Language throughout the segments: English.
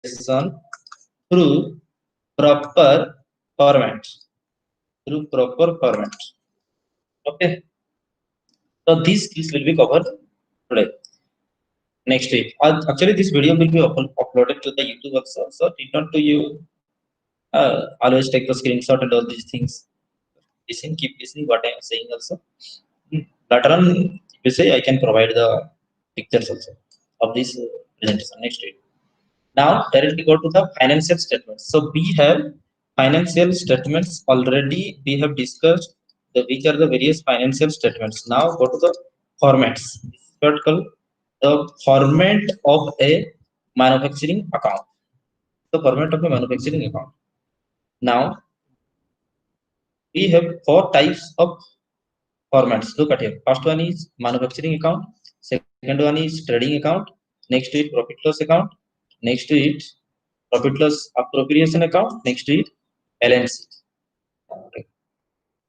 through proper format. Through proper format. Okay. So these skills will be covered today. Next week. Actually, this video will be uploaded to the YouTube also. So did not do you always take the screenshot and all these things. Listen, keep listening what I am saying also. Later on, if you say, I can provide the pictures also of this presentation next week. Now, directly go to the financial statements. So we have financial statements already. We have discussed which are the various financial statements. Now, go to the formats. This is what called the format of a manufacturing account. The format of a manufacturing account. Now, we have four types of formats. Look at here. First one is manufacturing account. Second one is trading account. Next to it, profit loss account. Next to it, profit loss appropriation account. Next to it, balance sheet. Okay.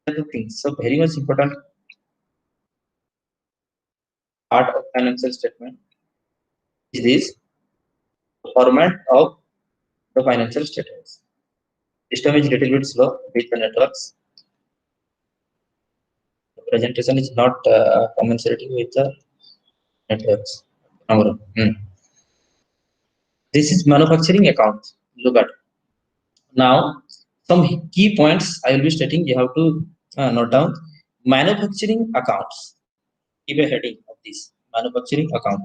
The things. So very much important part of financial statement is this format of the financial statements. System is little bit slow with the networks. The presentation is not commensurating with the networks. This is manufacturing account. Look at now some key points I will be stating. You have to note down manufacturing accounts. Give a heading of this manufacturing account.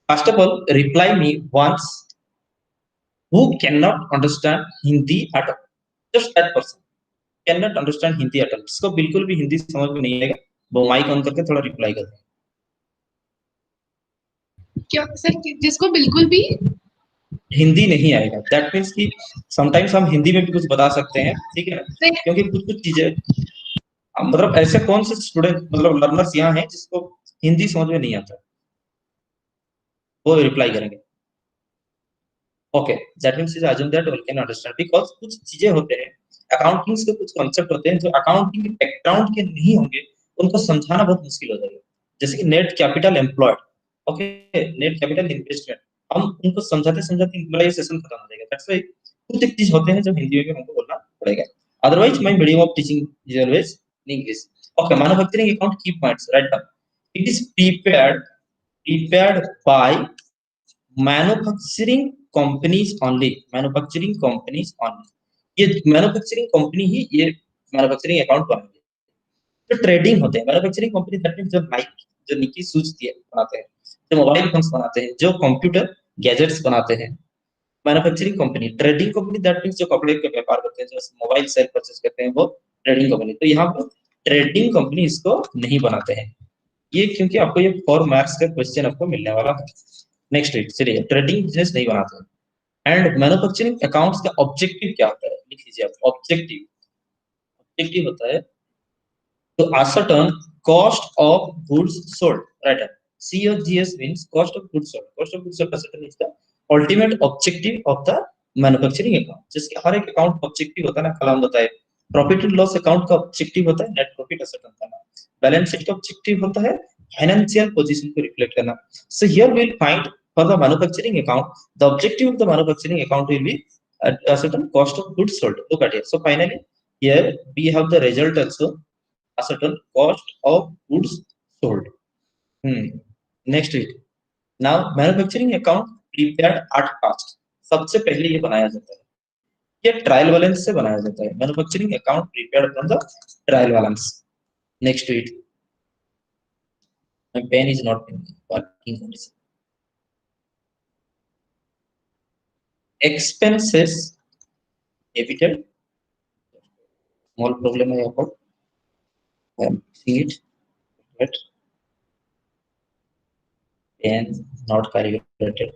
First of all, reply me once who cannot understand Hindi at all. Just that person cannot understand Hindi at all. इसको बिल्कुल भी हिंदी समझ में नहीं आएगा. वो mic on करके थोड़ा रिप्लाई कर दें. क्या सर जिसको बिल्कुल भी हिंदी नहीं आएगा. That means कि sometimes हम हिंदी में भी कुछ बता सकते हैं, ठीक है? क्योंकि कुछ चीजें मतलब ऐसे कौन से स्टूडेंट मतलब लर्नर्स यहाँ हैं जिसको हिंदी समझ में नहीं आता, वो रिप्लाई करेंगे. Okay, that means is assume that all can understand because कुछ चीजें होते हैं अकाउंटिंग्स के कुछ कांसेप्ट होते हैं जो अकाउंटिंग के बैकग्राउंड के नहीं होंगे उनको समझाना बहुत मुश्किल हो जाएगा. जैसे कि net capital employed, okay, net capital investment, हम उनको समझाते समझाते एम्प्लॉय सेशन खत्म हो जाएगा. दैट्स व्हाई कुछ एक चीज होते हैं जो हिंदी में हमको बोलना पड़ेगा. Otherwise my medium of teaching is always in English. Okay, manufacturing account key points. Write down. It is prepared by manufacturing companies only. Manufacturing companies only. ये मैन्युफैक्चरिंग कंपनी ही ये मैन्युफैक्चरिंग अकाउंट बनाती है. जो ट्रेडिंग होते हैं manufacturing company that means जो नाइक जो निकी shoes बनाते हैं, जो मोबाइल फोन्स बनाते हैं, जो कंप्यूटर गैजेट्स बनाते हैं, manufacturing company. Trading company that means जो कपड़े के व्यापार करते हैं, जो मोबाइल सेल परचेज करते हैं, वो ट्रेडिंग कंपनी. तो यहाँ पर ट्रेडिंग कंपनी इसको नहीं बनाते हैं ये, क्योंकि आपको ये 4 मार्क्स का क्वेश्चन आपको मिलने वाला है. नेक्स्ट वीक चलिए, ट्रेडिंग बिजनेस नहीं बनाते हैं. एंड मैन्युफैक्चरिंग अकाउंट्स का ऑब्जेक्टिव क्या होता है, लिख लीजिए आप. ऑब्जेक्टिव होता है to ascertain cost of goods sold. Right? COGS means cost of goods sold. Cost of goods sold ascertain is the ultimate objective of the manufacturing account. जिसके हर एक अकाउंट ऑब्जेक्टिव होता है ना, कलम होता है. प्रॉफिट एंड लॉस अकाउंट का objective होता है नेट प्रॉफिट ascertain करना. बैलेंस शीट का ऑब्जेक्टिव होता है फाइनेंशियल पोजीशन को रिफ्लेक्ट करना. So here we will find for the manufacturing account the objective of the manufacturing account will be ascertain cost of goods sold. Look at here. So finally here we have the result also, a certain cost of goods sold. Next week. Now manufacturing account prepared at cost. सबसे पहले ये बनाया जाता है, ये trial balance से बनाया जाता है. Manufacturing account prepared from the trial balance. Next week. My pen is not working. Expenses debited. Small problem I have. I am seeing it. But pen not calculated.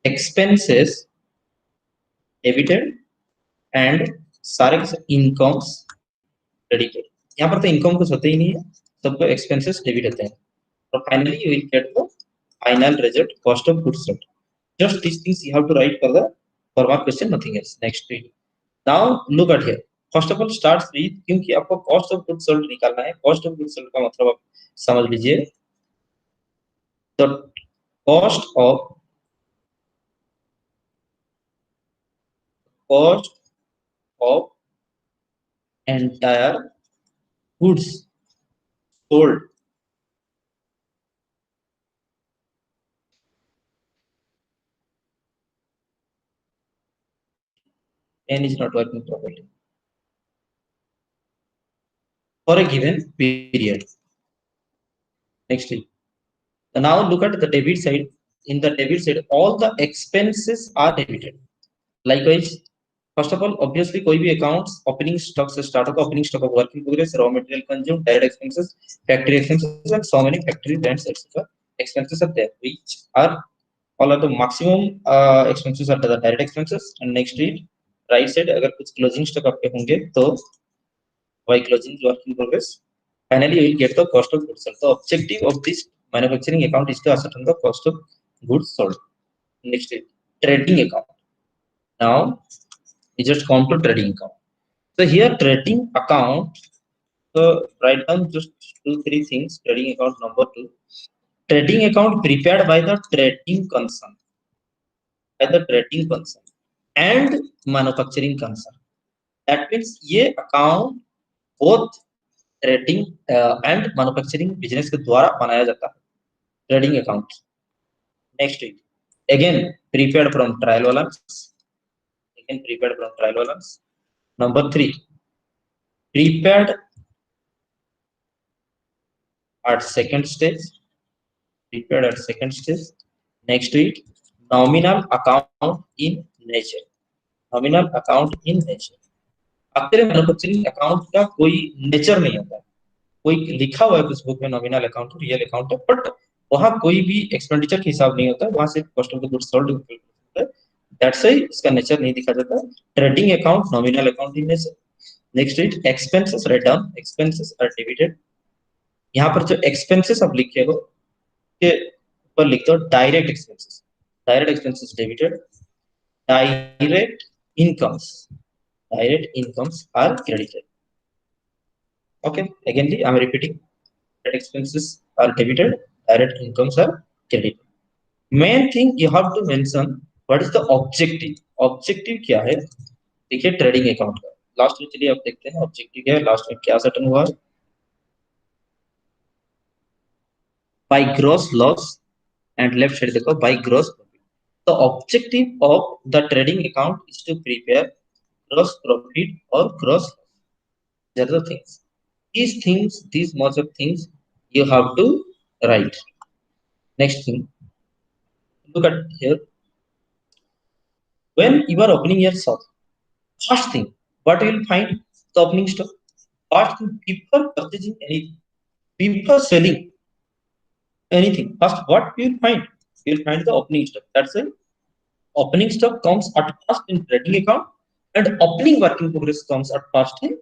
Expenses debited and सारे incomes credited. यहाँ पर तो income कुछ होते ही नहीं है, सबको expenses debit होते हैं. और finally you will get the final result cost of goods sold. Just this things you have to write for the forward question, nothing else. Next week. Now look at here. First of all starts with, क्योंकि आपको cost of goods sold निकालना है. Cost of goods sold का मतलब आप समझ लीजिए the cost of entire goods sold. Pen is not working properly for a given period. Next week. Now look at the debit side. In the debit side, all the expenses are debited. Likewise, first of all, obviously, कोई भी accounts opening stock से start होगा, opening stock of work in progress, raw material consumed, direct expenses, factory expenses, and so many factory rents, etc. Expenses are there, which are all are the maximum expenses are the direct expenses. And next to it, right side, अगर कुछ closing stock आपके होंगे तो by closing work in progress, finally you will get the cost of goods sold. The objective of this manufacturing account is to ascertain the cost of goods sold. Next is trading account. Now we just come to trading account. So here trading account, so write down just two three things. Trading account number two. Trading account prepared by the trading concern and manufacturing concern. That means ये account both trading and manufacturing business के द्वारा बनाया जाता है trading account. Next again prepaid from trial balance. Number 3 prepared at second stage. Next to it, nominal account in nature. आपके manufacturing account का कोई nature नहीं होता. कोई लिखा हुआ है कुछ बुक में नॉमिनल अकाउंट रियल अकाउंट है, बट वहां कोई भी एक्सपेंडिचर के हिसाब नहीं होता, वहां से cost of the goods sold होता है. दैट्स व्हाई इसका नेचर नहीं दिखा जाता. Trading account nominal account in nature. Next it expenses. Write down expenses are debited. यहाँ पर जो एक्सपेंसेस आप लिखे हो के ऊपर लिख दो direct expenses debited. Direct incomes are credited. Okay, again I'm repeating. Direct expenses are debited, direct incomes are credited. Main thing you have to mention, what is the objective क्या है. देखिए ट्रेडिंग अकाउंट का last में, चलिए आप देखते हैं objective क्या है, लास्ट में क्या सेटल हुआ. By gross loss and left side देखो by gross profit. The objective of the trading account is to prepare gross profit और gross loss. These are the things. These much of things you have to write. Next thing, look at here. When you are opening your shop, first thing, what you will find the opening stock. First thing, before purchasing anything, before selling anything, first what you will find? You will find the opening stock. That's why opening stock comes at first in trading account, and opening work in progress comes at first in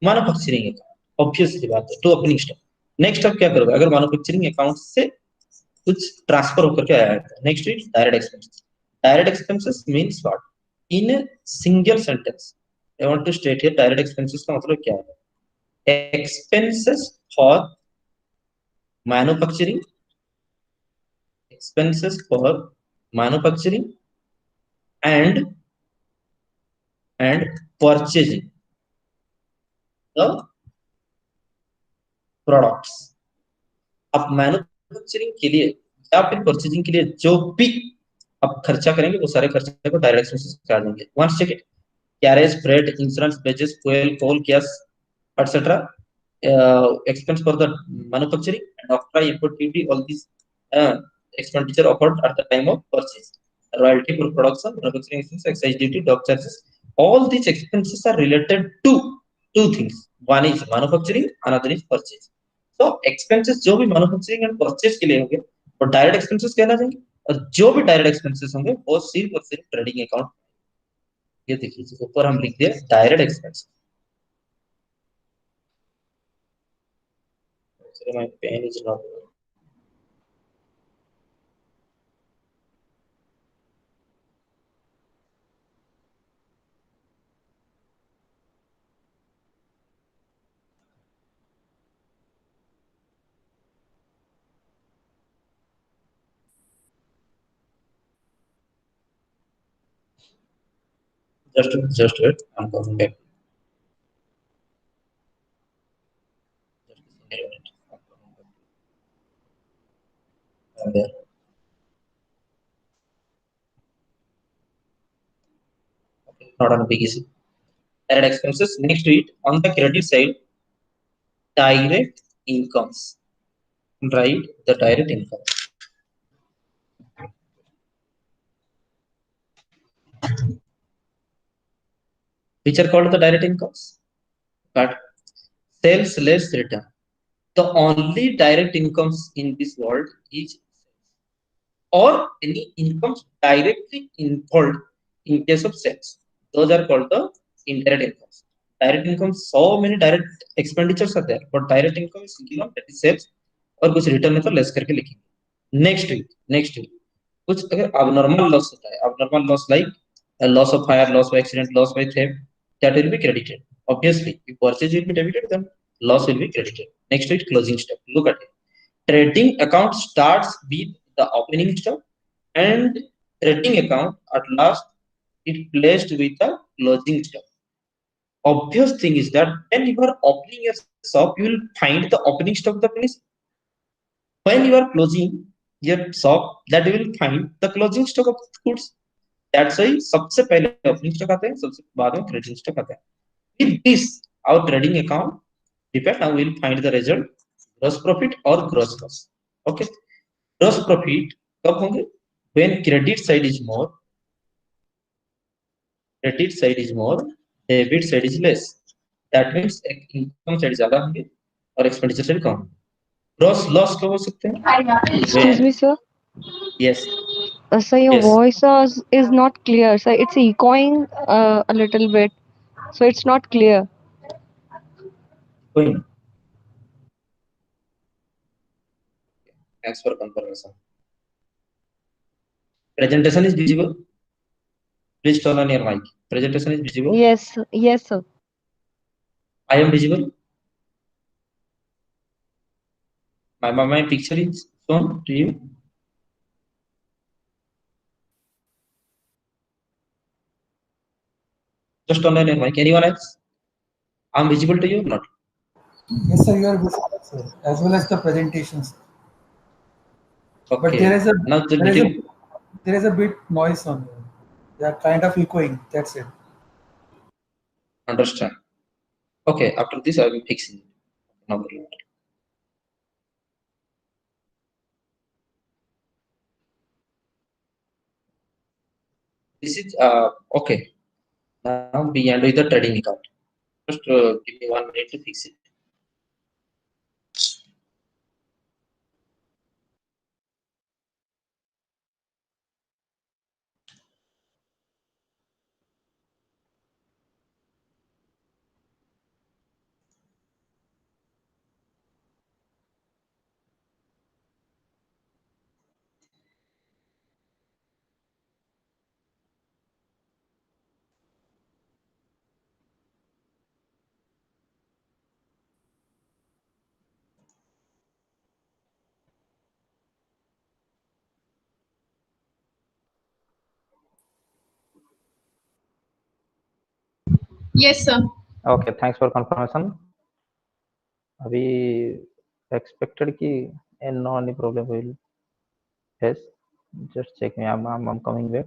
manufacturing account. Obviously बात है, तो opening stock. Next अब क्या करोगे अगर manufacturing account से कुछ transfer होकर के आया है. Next is direct expenses means what in single sentence. I want to state here direct expenses का मतलब क्या है. Expenses for manufacturing and purchasing the products. आप मैन्युफैक्चरिंग के लिए या फिर परचेजिंग के लिए जो भी आप खर्चा करेंगे वो सारे खर्चे को डायरेक्ट एक्सपेंसेस कहा जाएंगे. Once check it. Carriage, freight, insurance, wages, fuel, coal, gas, etc. Expense for the manufacturing and after import duty, all these expenditure occurred at the time of purchase. Royalty for production, manufacturing expenses, excise duty, dock charges. All these expenses are related to two things. One is manufacturing, another is purchase. So expenses जो भी manufacturing and purchase के लिए होंगे वो direct expenses कहला जाएंगे, और जो भी डायरेक्ट एक्सपेंसेस होंगे वो सिर्फ और सिर्फ ट्रेडिंग अकाउंट. ये देखिए ऊपर हम लिख दिए direct expense. My pen is not. Just wait. I'm coming back. Just a minute. I'm coming back. There. Okay, not on big issue. Direct expenses. Next to it, on the credit side, direct incomes. Right, the direct income. Which are called the direct incomes. But sales less return. The only direct incomes in this world is or any incomes directly involved in case of sales. Those are called the indirect incomes. Direct incomes, so many direct expenditures are there, but direct income is that is sales और कुछ return में तो less करके लिखेंगे. Next week कुछ अगर abnormal loss होता है, abnormal loss like a loss of fire, loss by accident, loss by theft, that will be credited. Obviously, if purchase will be debited, then loss will be credited. Next week closing stock. Look at it. Trading account starts with the opening stock and trading account at last it placed with the closing stock. Obvious thing is that when you are opening your shop, you will find the opening stock of the finish. When you are closing your shop, that you will find the closing stock of goods. That's why सबसे पहले opening stock आता है, सबसे बाद में closing stock आता है. With this, our trading account depend now we will find the result gross profit or gross loss. Okay, gross profit कब होंगे? When credit side is more, debit side is less. That means income side ज्यादा होंगे और expenditure side कम. Gross loss कब हो सकते हैं? Excuse me, sir. Yes, Sir, your yes. voice is not clear. Sir, it's echoing a little bit, so it's not clear. Going. Thanks for confirmation. Presentation is visible. Please turn on your mic. Presentation is visible. Yes, yes, sir. I am visible. My picture is shown to you. Just turn on your mic. Anyone else? I'm visible to you or not? Yes, sir, you are visible, sir, as well as the presentations. Okay. But there is a Now the there is video. a there is a bit noise on you. They are kind of echoing. That's it. Understand. Okay. After this, I will fix it. No problem. This is okay. Now we end with the trading account. Just give me 1 minute to fix it. Yes, sir. Okay, thanks for confirmation. अभी expected कि no any problem will face. Just check me. I'm coming back.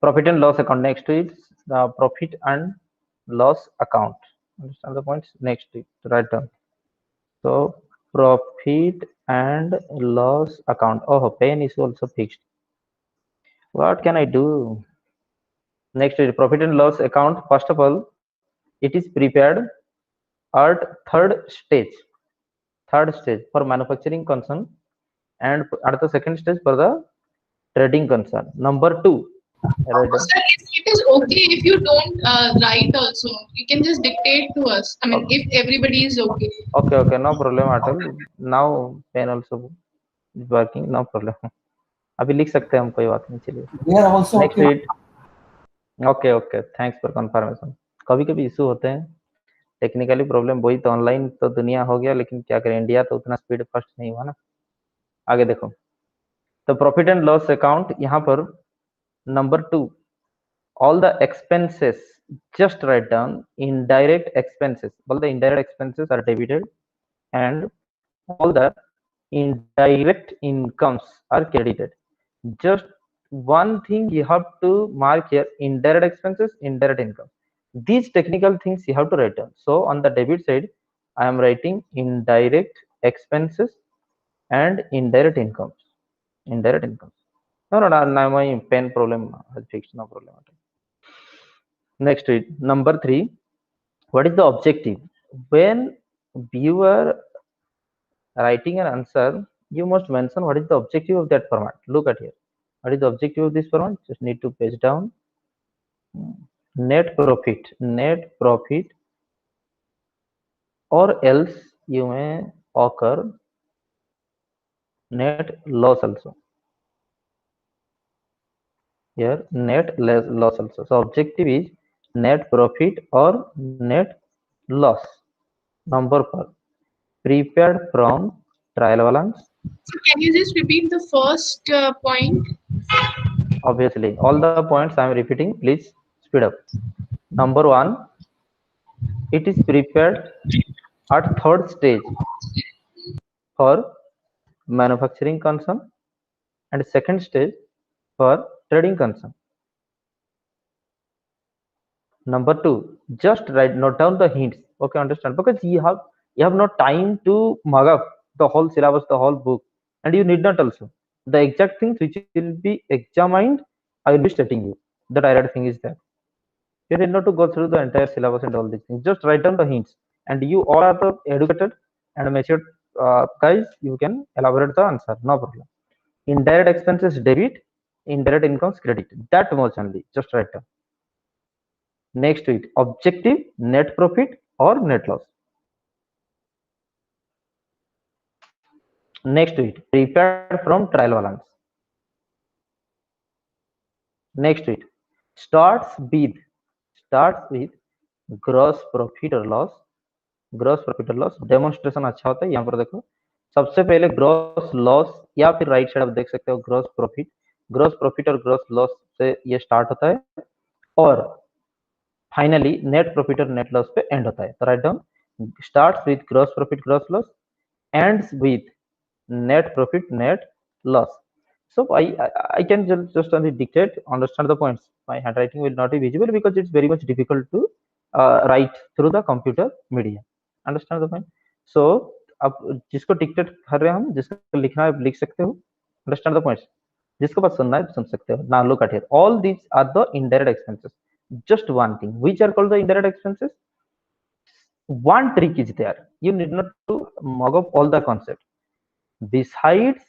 Profit and loss account. Next is the profit and loss account. Understand the points? Next, write down. So profit and loss account. Oh, pen is also fixed. What can I do? Next is profit and loss account. First of all, it is prepared at third stage for manufacturing concern and at the second stage for the trading concern. Number two, Right. Sir, it is okay if you don't write also. You can just dictate to us. I mean, if everybody is okay. Okay, okay, no problem at all. Now pen also is working, no problem. अभी लिख सकते हैं हम, कोई बात नहीं, चलिए They are also next okay. Read. Okay okay, thanks for confirmation. कभी कभी इशू होते हैं, टेक्निकली प्रॉब्लम. वही तो, ऑनलाइन तो दुनिया हो गया, लेकिन क्या करें, इंडिया तो उतना स्पीड फर्स्ट नहीं हुआ ना. आगे देखो, तो प्रॉफिट एंड लॉस अकाउंट यहाँ पर number 2, all the expenses, just write down indirect expenses. All the indirect expenses are debited and all the indirect incomes are credited. Just one thing you have to mark here: indirect expenses, indirect income. These technical things you have to write down. So on the debit side, I am writing indirect expenses and indirect incomes. Indirect incomes. No, no, no, no, my pen problem has fixed. No problem at all. Next read number 3. What is the objective? When you are writing an answer, you must mention what is the objective of that format. Look at here. What is the objective of this format? Just need to page down. Net profit. Net profit, or else you may occur net loss also. Here net loss also. So objective is net profit or net loss. Number 4. Prepared from trial balance. So can you just repeat the first point? Obviously, all the points I am repeating, please speed up. Number 1, it is prepared at third stage for manufacturing concern, and second stage for trading concern. Number 2, just write, note down the hints. Okay, understand, because you have no time to mug up the whole syllabus, the whole book, and you need not also. The exact things which will be examined, I will be stating you. The direct thing is that you need not to go through the entire syllabus and all these things. Just write down the hints, and you all are the educated and matured guys. You can elaborate the answer, no problem. Indirect expenses debit, indirect incomes credit. That much only. Just write down. Next to it, objective, net profit or net loss. Next to it, prepared from trial balance. Next to it, starts with gross profit or loss. Gross profit और loss demonstration अच्छा होता है. यहाँ पर देखो, सबसे पहले gross loss, या फिर राइट साइड आप देख सकते हो ग्रॉस प्रॉफिट और ग्रॉस लॉस से ये स्टार्ट होता है, और फाइनली नेट प्रॉफिट और नेट लॉस पे एंड होता है. तो write down, starts with gross profit gross loss, ends with net profit net loss. So I can just only dictate, understand the points. My handwriting will not be visible because it's very much difficult to write through the computer media. Understand the point? So अब जिसको dictate कर रहे हैं हम, जिसको लिखना है लिख सकते हो. Understand the points. जिसको बस सुनना है सुन सकते हो. Now look at here, all these are the indirect expenses. Just one thing, which are called the indirect expenses. One trick is there. You need not to mug up all the concept. Besides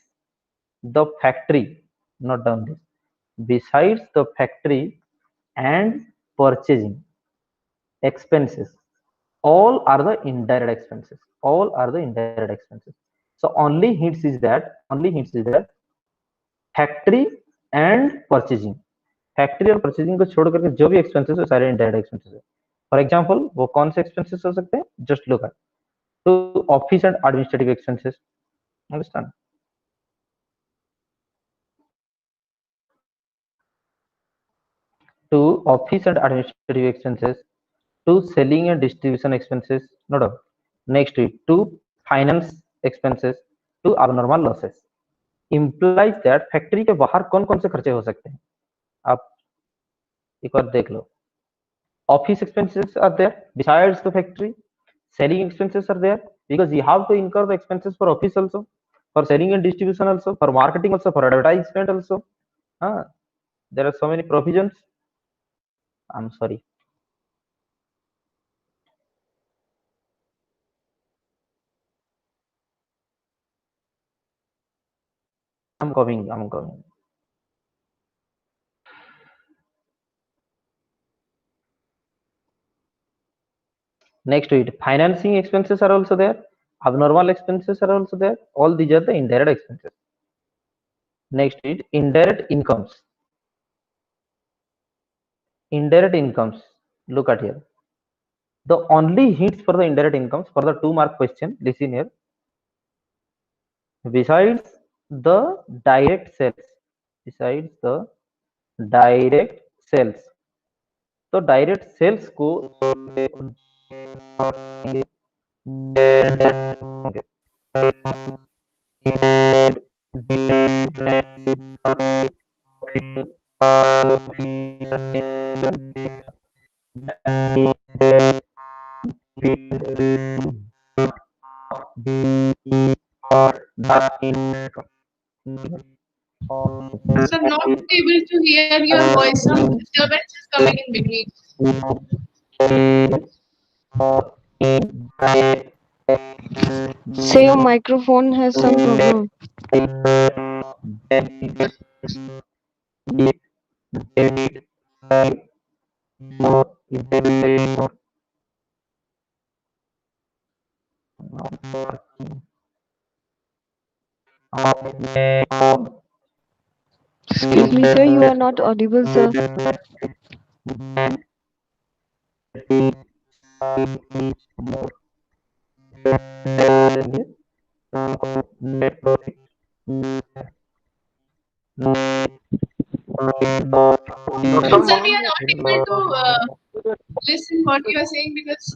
the factory, not down this, besides the factory and purchasing expenses, all are the indirect expenses. All are the indirect expenses. So only hints is that factory and purchasing, factory और purchasing को छोड़ करके जो भी expenses है सारे indirect expenses है. For example वो कौन से एक्सपेंसेस हो सकते हैं? Just look at to office and administrative expenses. Understand? To office and administrative expenses, to selling and distribution expenses, no doubt. Next to finance expenses, to abnormal losses. Implies that factory के बाहर कौन कौन से खर्चे हो सकते हैं, आप एक बार देख लो. Office expenses are there besides the factory. Selling expenses are there because you have to incur the expenses for office also, for selling and distribution also, for marketing also, for advertisement also. There are so many provisions. I'm sorry. I'm coming. Next to it, financing expenses are also there. Abnormal expenses are also there. All these are the indirect expenses. Next to it, indirect incomes. Indirect incomes. Look at here. The only hints for the indirect incomes for the 2-mark question, listen here. Besides the direct sales, तो direct sales को So I'm not able to hear your voice. Some disturbance is coming in between. Say your microphone has some problem. Excuse me, sir, you are not audible, sir. Sir, we are not able to listen what you are saying because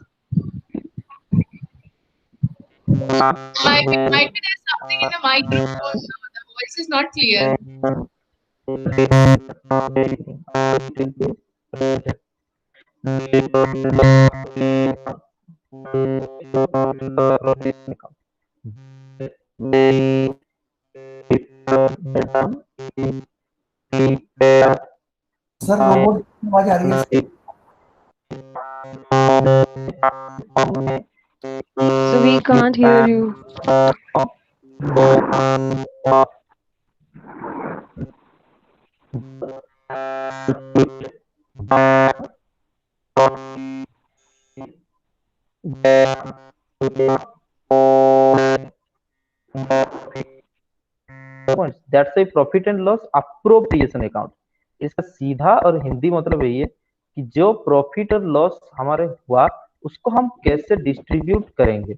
might be there's something in the microphone. So the voice is not clear. Sir robot की आवाज आ रही है So we can't hear you. That's a profit and loss appropriation account. इसका सीधा और हिंदी मतलब यही है कि जो प्रॉफिट और लॉस हमारे हुआ उसको हम कैसे डिस्ट्रीब्यूट करेंगे.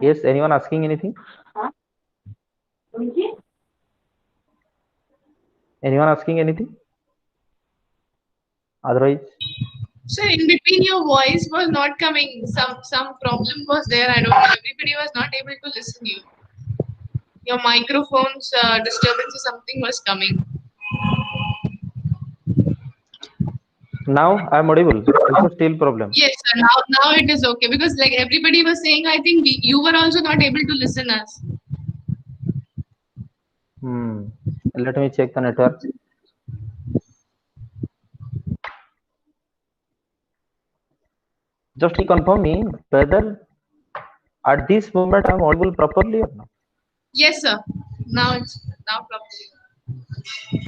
Yes, anyone asking anything? Anyone asking anything? Otherwise, So in between your voice was not coming. Some problem was there. I don't know. Everybody was not able to listen you. Your microphone's disturbance or something was coming. now I'm audible. Also still problem. Yes, sir. Now it is okay because like everybody was saying, I think you were also not able to listen us. Let me check the network. Just confirm me whether at this moment I'm audible properly or not. Yes, sir. Now properly.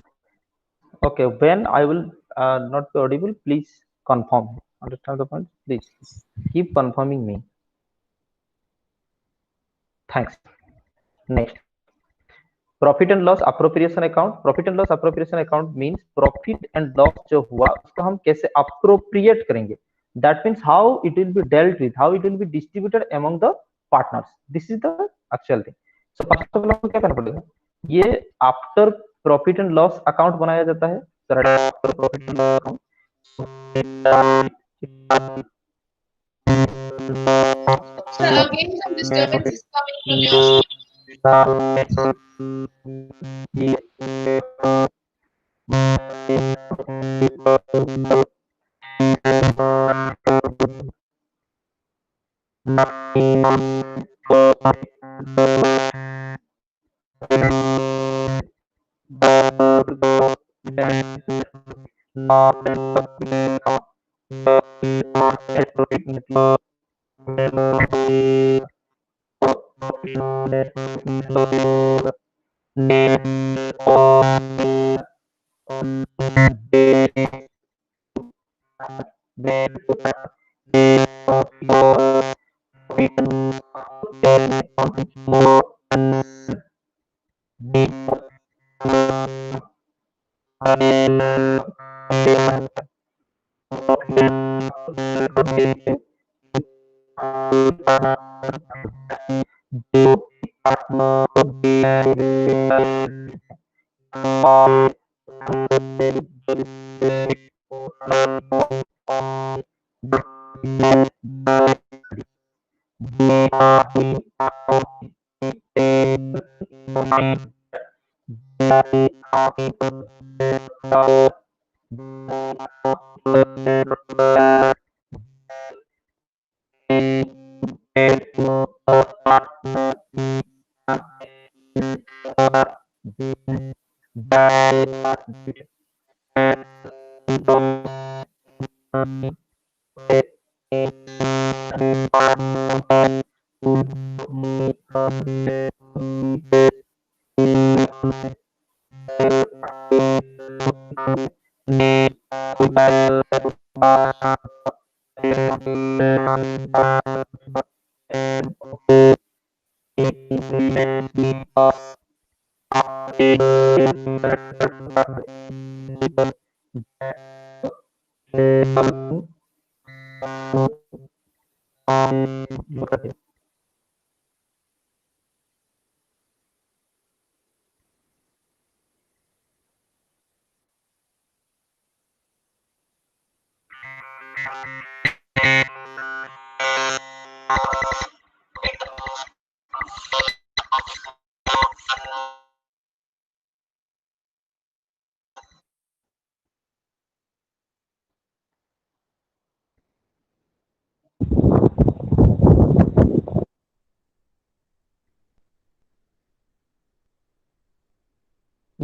Okay, when I will not be audible, please confirm. Understand the point? Please keep confirming me. Thanks. Next, profit and loss appropriation account. Profit and loss appropriation account means profit and loss जो हुआ उसको हम कैसे appropriate करेंगे. That means how it will be dealt with, how it will be distributed among the partners. This is the actual thing. So first of all क्या करना पड़ेगा, ये after profit and loss account बनाया जाता है. Profit and loss account. So again some disturbance is coming from your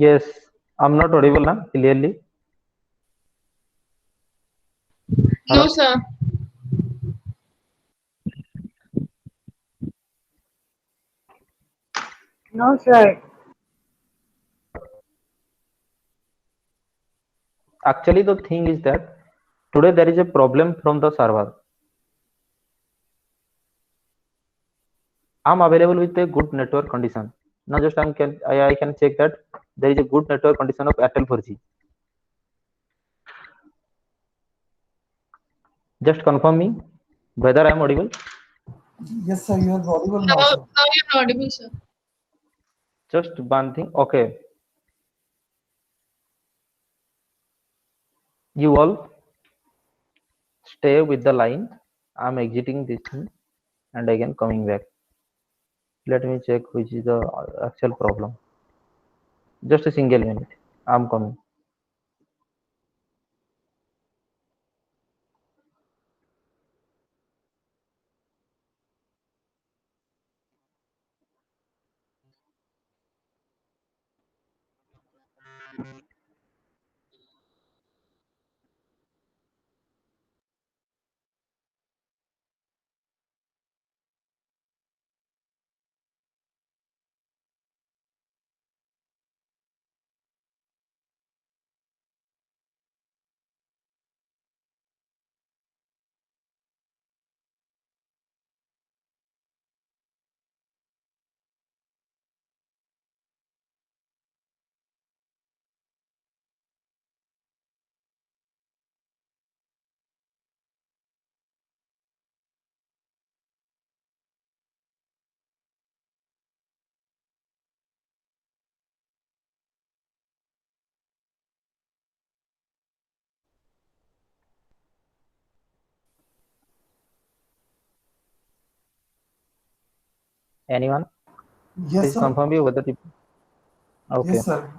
Yes, I'm not audible now clearly. No, Hello? sir. No, sir. Actually, the thing is that today there is a problem from the server. I'm available with a good network condition. Now just I can check that there is a good network condition of Airtel 4G. Just confirm me whether I am audible. Yes, sir. You are audible Now, now, sir. now you're not audible, sir. Just one thing. Okay. You all stay with the line. I'm exiting this thing and again coming back. Let me check which is the actual problem. Just a single minute. I'm coming. Anyone? Yes, Please sir. confirm me whether the okay. Yes, sir.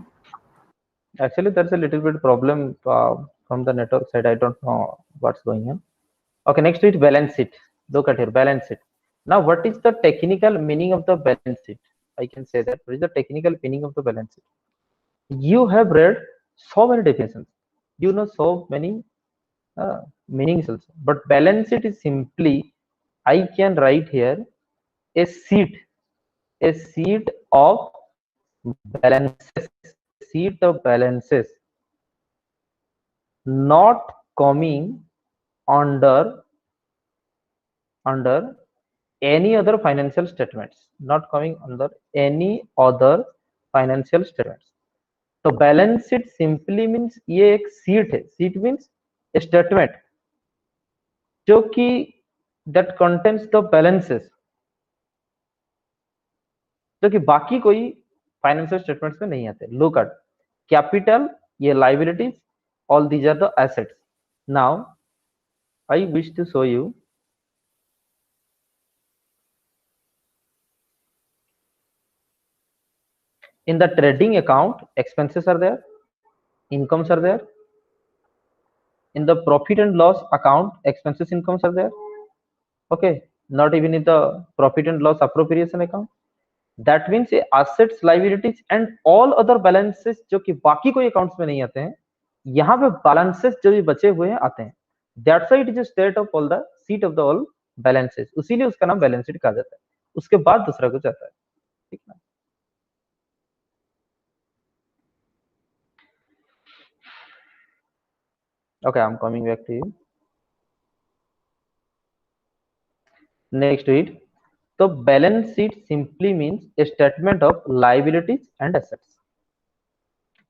Actually, there's a little bit problem from the network side. I don't know what's going on. Okay, next is balance sheet. Look at here, balance sheet. Now, what is the technical meaning of the balance sheet? I can say that. What is the technical meaning of the balance sheet? You have read so many definitions. You know so many meanings also. But balance sheet is simply, I can write here a sheet of balances, sheet of balances not coming under any other financial statements, not coming under any other financial statements. तो balance sheet simply means ये एक seat है. Seat means statement जो कि that contains the balances, जो कि बाकी कोई फाइनेंशियल स्टेटमेंट्स में नहीं आते. लुक एट कैपिटल, ये liabilities, all these are the assets. Now I wish to show you in the trading account. Expenses are there, incomes are there. In the profit and loss account, expenses, incomes are there. Okay, not even in the profit and loss appropriation account. That means assets, liabilities and all other balances जो कि बाकी कोई accounts में नहीं आते हैं, यहाँ पे balances जो भी बचे हुए हैं आते हैं. That's why it is a state of all the sheet of the all balances. उसीलिए उसका नाम बैलेंस शीट कहा जाता है. उसके बाद दूसरा कुछ आता है. ठीक है. Okay, I'm coming back to you. Next read. So balance sheet simply means a statement of liabilities and assets.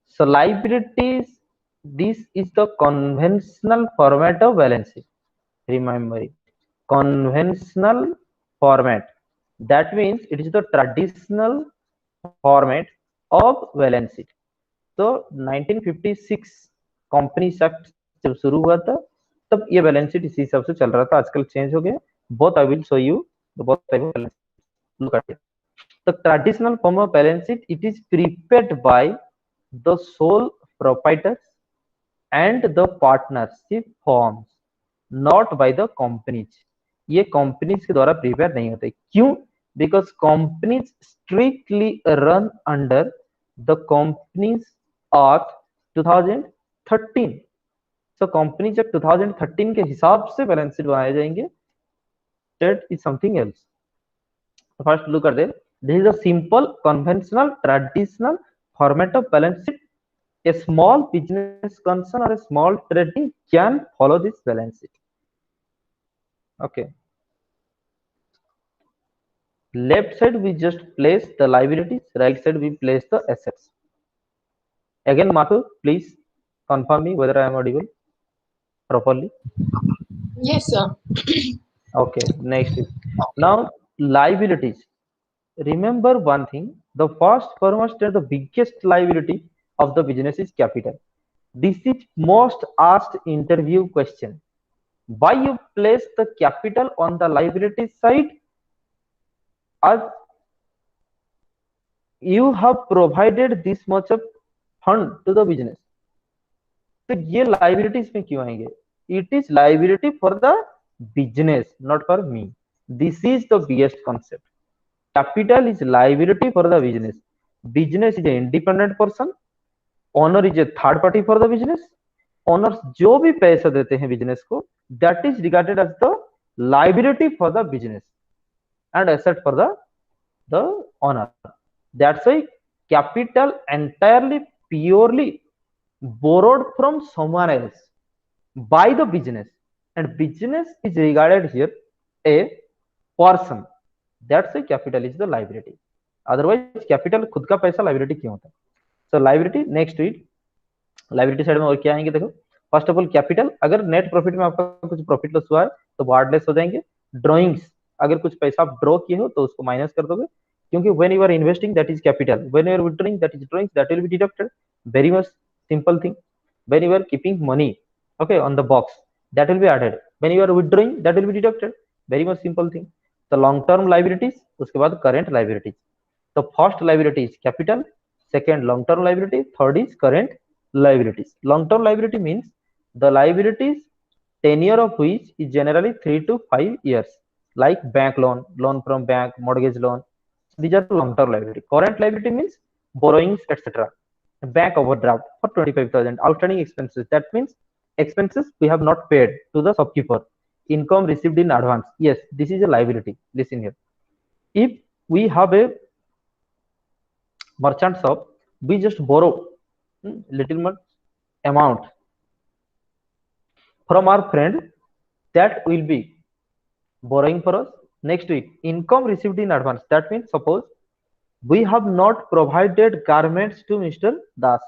So liabilities, this is the conventional format of balance sheet. Remember it. Conventional format. That means it is the traditional format of balance sheet. तो 1956 companies act जब शुरू हुआ था तब ये balance sheet इसी हिसाब से चल रहा था. आजकल चेंज हो गया. Both I will show you the both type of balance sheet. Look at it. The traditional form of balance sheet, it is prepared by the sole proprietors and the partnership forms, not by the companies. ये companies के द्वारा prepare नहीं होते. क्यों? Because companies strictly run under the companies act 2013. So company जब 2013 के हिसाब से बैलेंस शीट बनाए जाएंगे. That is something else. First look at this. This is a simple, conventional, traditional format of balance sheet. A small business concern or a small trading can follow this balance sheet. Okay. Left side we just place the liabilities. Right side we place the assets. Again, Mathu, please confirm me whether I am audible properly. Yes, sir. Okay, next is now liabilities. Remember one thing, the first, foremost and the biggest liability of the business is capital. This is most asked interview question. Why you place the capital on the liability side? As you have provided this much of fund to the business. तो ये liabilities में क्यों आएंगे? It is liability for the business, not for me. This is the biggest concept. Capital is liability for the business. Business is an independent person. Owner is a third party for the business. Owners जो भी पैसा देते हैं business को, that is regarded as the liability for the business and asset for the owner. That's why capital entirely purely borrowed from someone else by the business, and business is regarded here a person. That's why capital is the liability. Otherwise capital खुद का पैसा liability क्यों होता है? So liability, next to it, liability side में और क्या आएंगे देखो. फर्स्ट ऑफ ऑल कैपिटल, अगर नेट प्रॉफिट में आपका कुछ प्रॉफिट लॉस हुआ है तो वार्डलेस हो जाएंगे. ड्रॉइंग्स, अगर कुछ पैसा आप ड्रॉ किए हो तो उसको माइनस कर दोगे, क्योंकि when you are investing that is capital, when you are withdrawing that is drawings, that will be deducted. Very much simple thing. When you are keeping money okay on the box, that will be added. When you are withdrawing, that will be deducted. Very much simple thing. The long term liabilities, उसके बाद current liabilities. The first liability is capital, second long term liability, third is current liabilities. Long term liability means the liabilities tenure of which is generally 3 to 5 years, like bank loan, loan from bank, mortgage loan. These are long term liability. Current liability means borrowings, etc. Bank overdraft for 25,000. Outstanding expenses, that means expenses we have not paid to the shopkeeper. Income received in advance, yes, this is a liability. Listen here. If we have a merchant shop, we just borrow little much amount from our friend that will be borrowing for us. Next to it, income received in advance. That means suppose we have not provided garments to Mr. Das.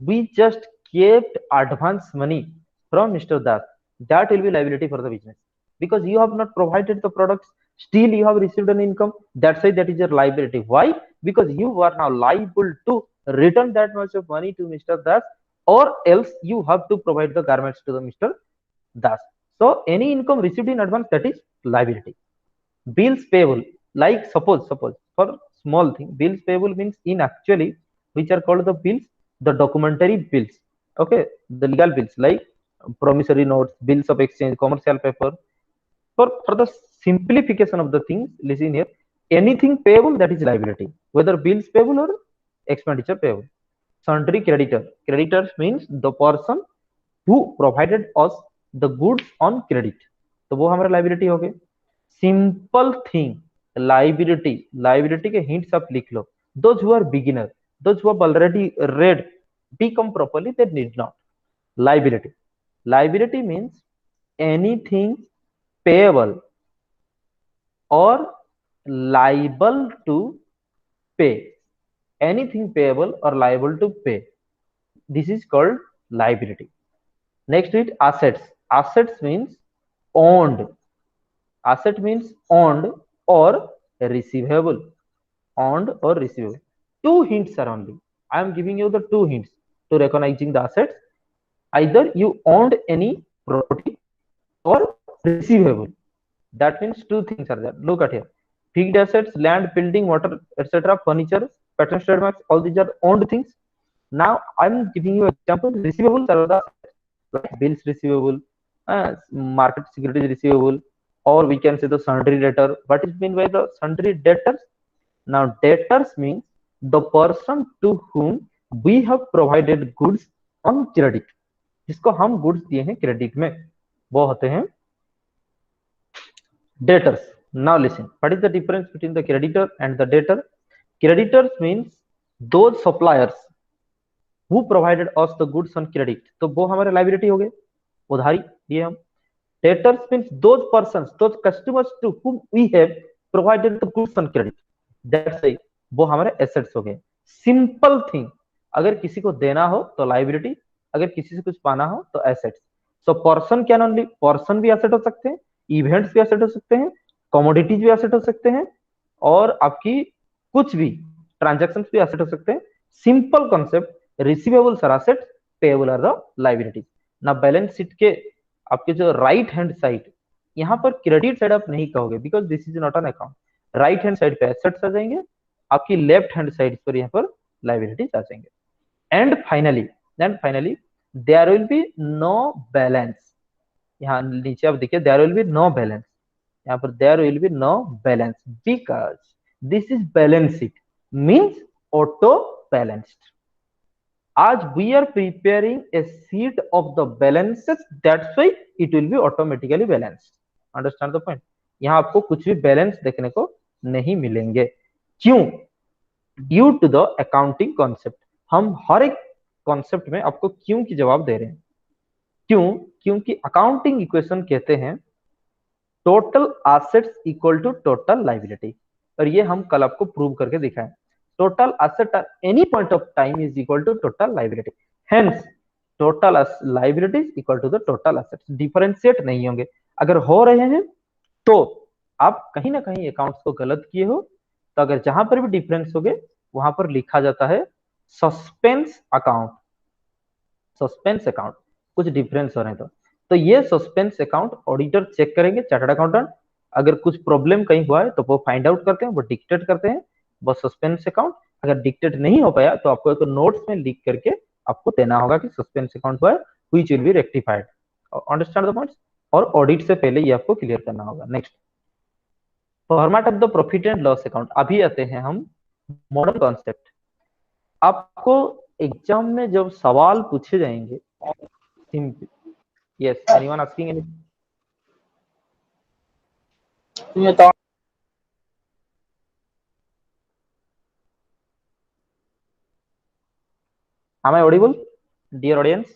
We just kept advance money from Mr. Das. That will be liability for the business because you have not provided the products. Still, you have received an income. That's why that is your liability. Why? Because you are now liable to return that much of money to Mr. Das, or else you have to provide the garments to the Mr. Das. So any income received in advance, that is liability. Bills payable, like suppose for small thing, bills payable means in actually which are called the bills, the documentary bills. Okay, the legal bills like promissory notes, bills of exchange, commercial paper. For the simplification of the things, listen here, anything payable, that is liability, whether bills payable or expenditure payable. Sundry creditor, creditors means the person who provided us the goods on credit, तो वो हमारा liability हो गए. Simple thing, liability के hints आप लिख लो. Those who are beginner, those who have already read become properly, they need not. Liability means anything payable or liable to pay. Anything payable or liable to pay, this is called liability. Next to it, assets. Assets means owned. Asset means owned or receivable. Owned or receivable. Two hints are only. I am giving you the two hints to recognizing the assets. Either you owned any property or receivable. That means two things are there. Look at here. Fixed assets, land, building, water, etc., furniture, patent trademarks, all these are owned things. Now I'm giving you example. Receivables are the assets, like bills receivable, market securities receivable, or we can say the sundry debtor. What is meant by the sundry debtors? Now debtors means the person to whom we have provided goods on credit. जिसको हम goods दिए हैं credit में, वो होते हैं debtors. Now listen, what is the difference between the creditor and the debtor? Creditors means those suppliers who provided us the goods on credit, तो वो हमारे liability हो गए, उधारी दिए हम. Debtors means those persons, those customers to whom we have provided the goods on credit. That's why वो हमारे assets हो गए. Simple thing, अगर किसी को देना हो तो liability, अगर किसी से कुछ पाना हो तो assets. So person can only, person भी asset हो सकते हैं, events भी asset हो सकते हैं, commodities भी asset हो सकते हैं, और आपकी कुछ भी transactions भी asset हो सकते हैं. Simple concept, receivables are assets, payable are the liabilities. ना बैलेंस शीट के आपके जो राइट हैंड साइड, यहाँ पर क्रेडिट साइड आप नहीं कहोगे because this is not an account. Right hand side पे एसेट्स आ जाएंगे, आपकी लेफ्ट हैंड साइड पर यहाँ पर लाइबिलिटीज आ जाएंगे. And finally there will be no balance. यहाँ नीचे आप देखिए there will be no balance, यहाँ पर there will be no balance because this is balance sheet means auto balanced. As we are preparing a sheet of the balances, that's why it will be automatically balanced. Understand the point? यहाँ आपको कुछ भी balance देखने को नहीं मिलेंगे. क्यों? Due to the accounting concept. हम हर एक कॉन्सेप्ट में आपको क्यों की जवाब दे रहे हैं. क्यों? क्योंकि अकाउंटिंग इक्वेशन कहते हैं total assets equal to total liability, और ये हम कल आपको प्रूव करके दिखाएं. Total asset at any point of time is equal to total liability. Hence, total liability is equal to the total assets. Differentiate नहीं होंगे. अगर हो रहे हैं तो आप कहीं ना कहीं अकाउंट्स को गलत किए हो, तो अगर जहां पर भी डिफरेंस हो गए वहां पर लिखा जाता है सस्पेंस अकाउंट. सस्पेंस अकाउंट, कुछ डिफरेंस हो रहे हैं तो ये सस्पेंस अकाउंट ऑडिटर चेक करेंगे, चार्टर्ड अकाउंटेंट. अगर कुछ प्रॉब्लम कहीं हुआ है तो वो फाइंड आउट करते हैं, वो डिक्टेट करते हैं वो सस्पेंस अकाउंट. अगर डिक्टेट नहीं हो पाया तो आपको एक नोट्स में लिख करके आपको देना होगा कि सस्पेंस अकाउंट हुआ है, which will be rectified. Understand the points? और ऑडिट से पहले ये आपको क्लियर करना होगा. Next, format of the profit and loss account. अभी आते हैं हम मॉडर्न कॉन्सेप्ट. आपको एग्जाम में जब सवाल पूछे जाएंगे, simple, yes, anyone asking any? Am I audible, dear audience?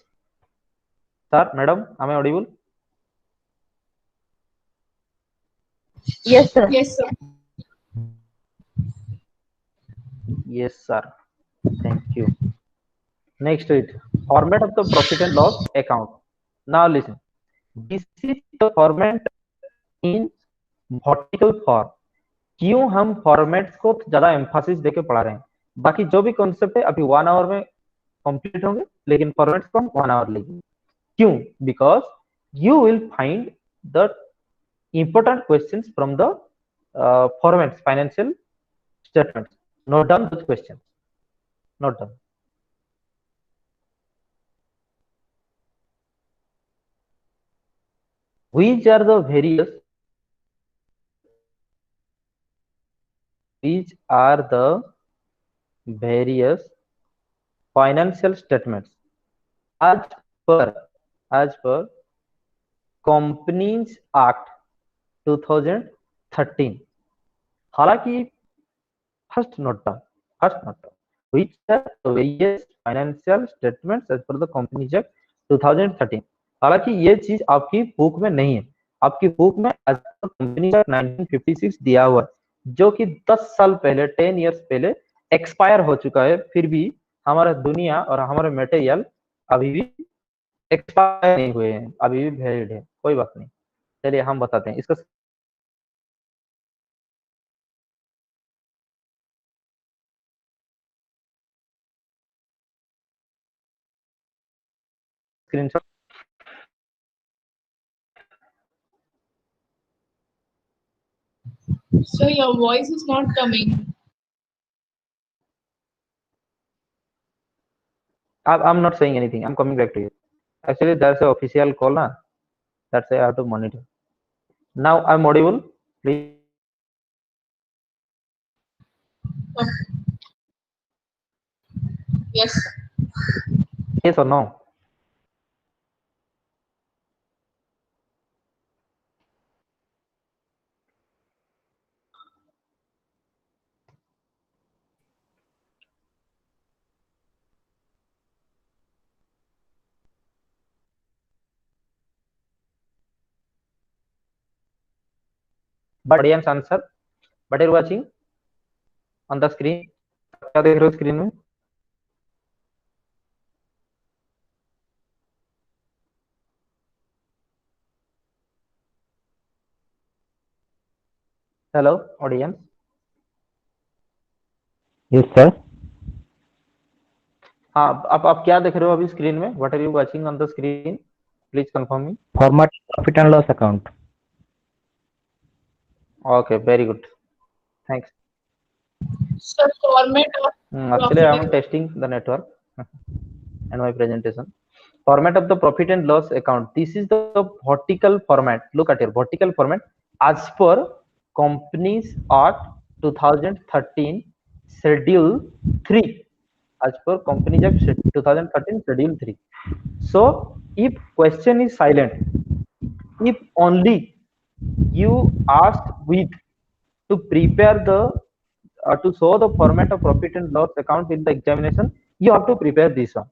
Sir, madam, am I audible? Yes, sir. Yes, sir. Yes, sir. Thank you. Next to it, format of the profit and loss account. Now listen, this is the format in vertical form. क्यों हम formats को ज्यादा एम्फासिस देके पढ़ा रहे हैं? बाकी जो भी कॉन्सेप्ट है अभी 1 आवर में कंप्लीट होंगे, लेकिन फॉर्मेट्स को हम 1 आवर लेंगे. क्यों? Because you will find the important questions from the formats, financial statements. Note down those questions. Note down. Which are the various financial statements as per Companies Act 2013. हालांकि first note down, which are the various financial statements as per the Companies Act 2013. हालांकि ये चीज आपकी book में नहीं है, आपकी book में as per Companies Act 1956 दिया हुआ है, जो कि 10 साल पहले 10 years पहले एक्सपायर हो चुका है. फिर भी हमारा दुनिया और हमारे मटेरियल अभी भी एक्सपायर नहीं हुए हैं, अभी भी वैलिड है. कोई बात नहीं, चलिए हम बताते हैं इसका screenshot. So your voice is not coming. I'm not saying anything. I'm coming back to you. Actually, that's an official call, na? That's why I have to monitor. Now I'm audible. Please. Okay. Yes, sir. Yes or no? But audience answer. What are you watching on the screen? क्या देख रहे हो screen में? Hello, audience. Yes, sir. हाँ, आप क्या देख रहे हो अभी स्क्रीन में? What are you watching on the screen? Please confirm me. Format profit and loss account. Okay, very good. Thanks. So format of Actually, I am profit testing the network and my presentation. Format of the profit and loss account. This is the vertical format. Look at your vertical format as per Companies Act 2013 Schedule 3. As per Companies Act 2013 Schedule 3. So, if question is silent, if only you asked with to prepare the to show the format of profit and loss account in the examination, you have to prepare this one.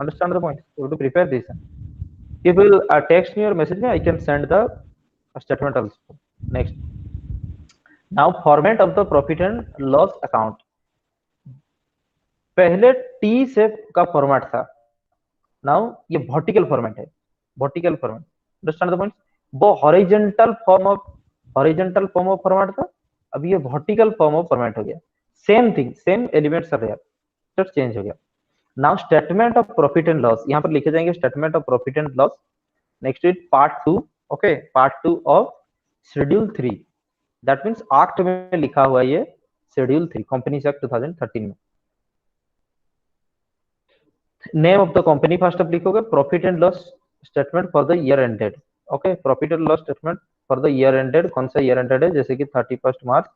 Understand the point? You have to prepare this one. If you will text me or message me, I can send the statement also. Next. Now format of the profit and loss account. पहले T shape का format था, now ये vertical format है. Vertical format. Understand the point? वो horizontal form of format था, अब ये vertical form of format हो गया. Same thing, same elements are there, just change हो गया. Now statement of profit and loss, यहाँ पर लिखे जाएंगे statement of profit and loss. Next it part 2. Okay, part 2 of schedule 3. That means act में लिखा हुआ ये शेड्यूल 3 कंपनीज एक्ट 2013 में. Name of the company first आप लिखोगे, profit and loss statement for the year ended. Okay, profit and loss statement for the year ended. कौन सा year ended है? जैसे कि 31 मार्च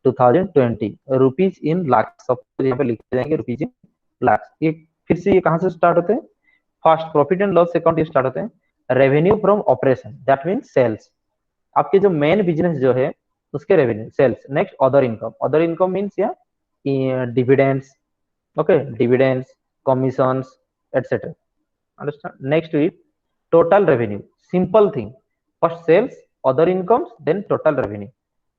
2020. रुपीज इन लाख, सब यहाँ पे लिखे जाएंगे रुपीज इन लाख. ये फिर से ये कहां से स्टार्ट होते हैं? First profit and loss account ये स्टार्ट होते हैं revenue from operation, that means sales. आपके जो मेन बिजनेस जो है उसके revenue, sales. Next other income. Other income means या dividends. Okay, dividends, commissions, etc. Understand? Next to it, total revenue. Simple thing. First sales, other incomes, then total revenue.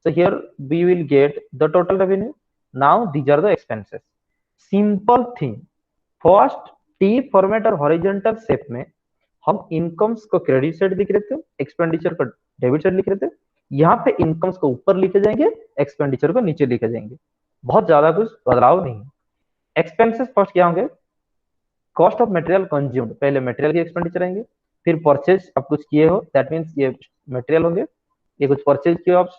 So here we will get the total revenue. Now these are the expenses. Simple thing. First T format और horizontal shape में हम incomes को credit side लिख रहे थे, expenditure को debit side लिख रहे थे. यहाँ पे इनकम्स को ऊपर लिखे जाएंगे, एक्सपेंडिचर को नीचे लिखे जाएंगे. बहुत ज्यादा कुछ बदलाव नहीं है. एक्सपेंसेस फर्स्ट क्या होंगे? कॉस्ट ऑफ मटेरियल कंज्यूम्ड, पहले मटेरियल की एक्सपेंडिचर आएंगे, फिर परचेज आप कुछ किए हो, दैट मींस ये मटेरियल होंगे, ये कुछ परचेज किए आप.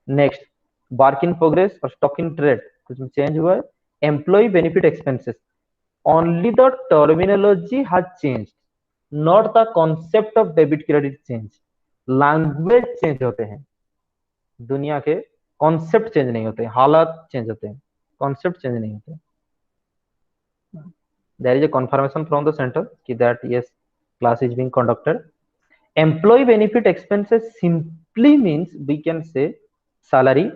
नेक्स्ट वर्क इन प्रोग्रेस और स्टॉक इन ट्रेड कुछ चेंज हुआ है. Employ benefit expenses, only the terminology has changed, not the concept of debit credit change. Language change होते हैं, दुनिया के कॉन्सेप्ट चेंज नहीं होते, हालात चेंज होते हैं, कॉन्सेप्ट चेंज नहीं होते. there is a confirmation from the center कि that yes class is being conducted. Employee benefit expenses simply means we can say salary,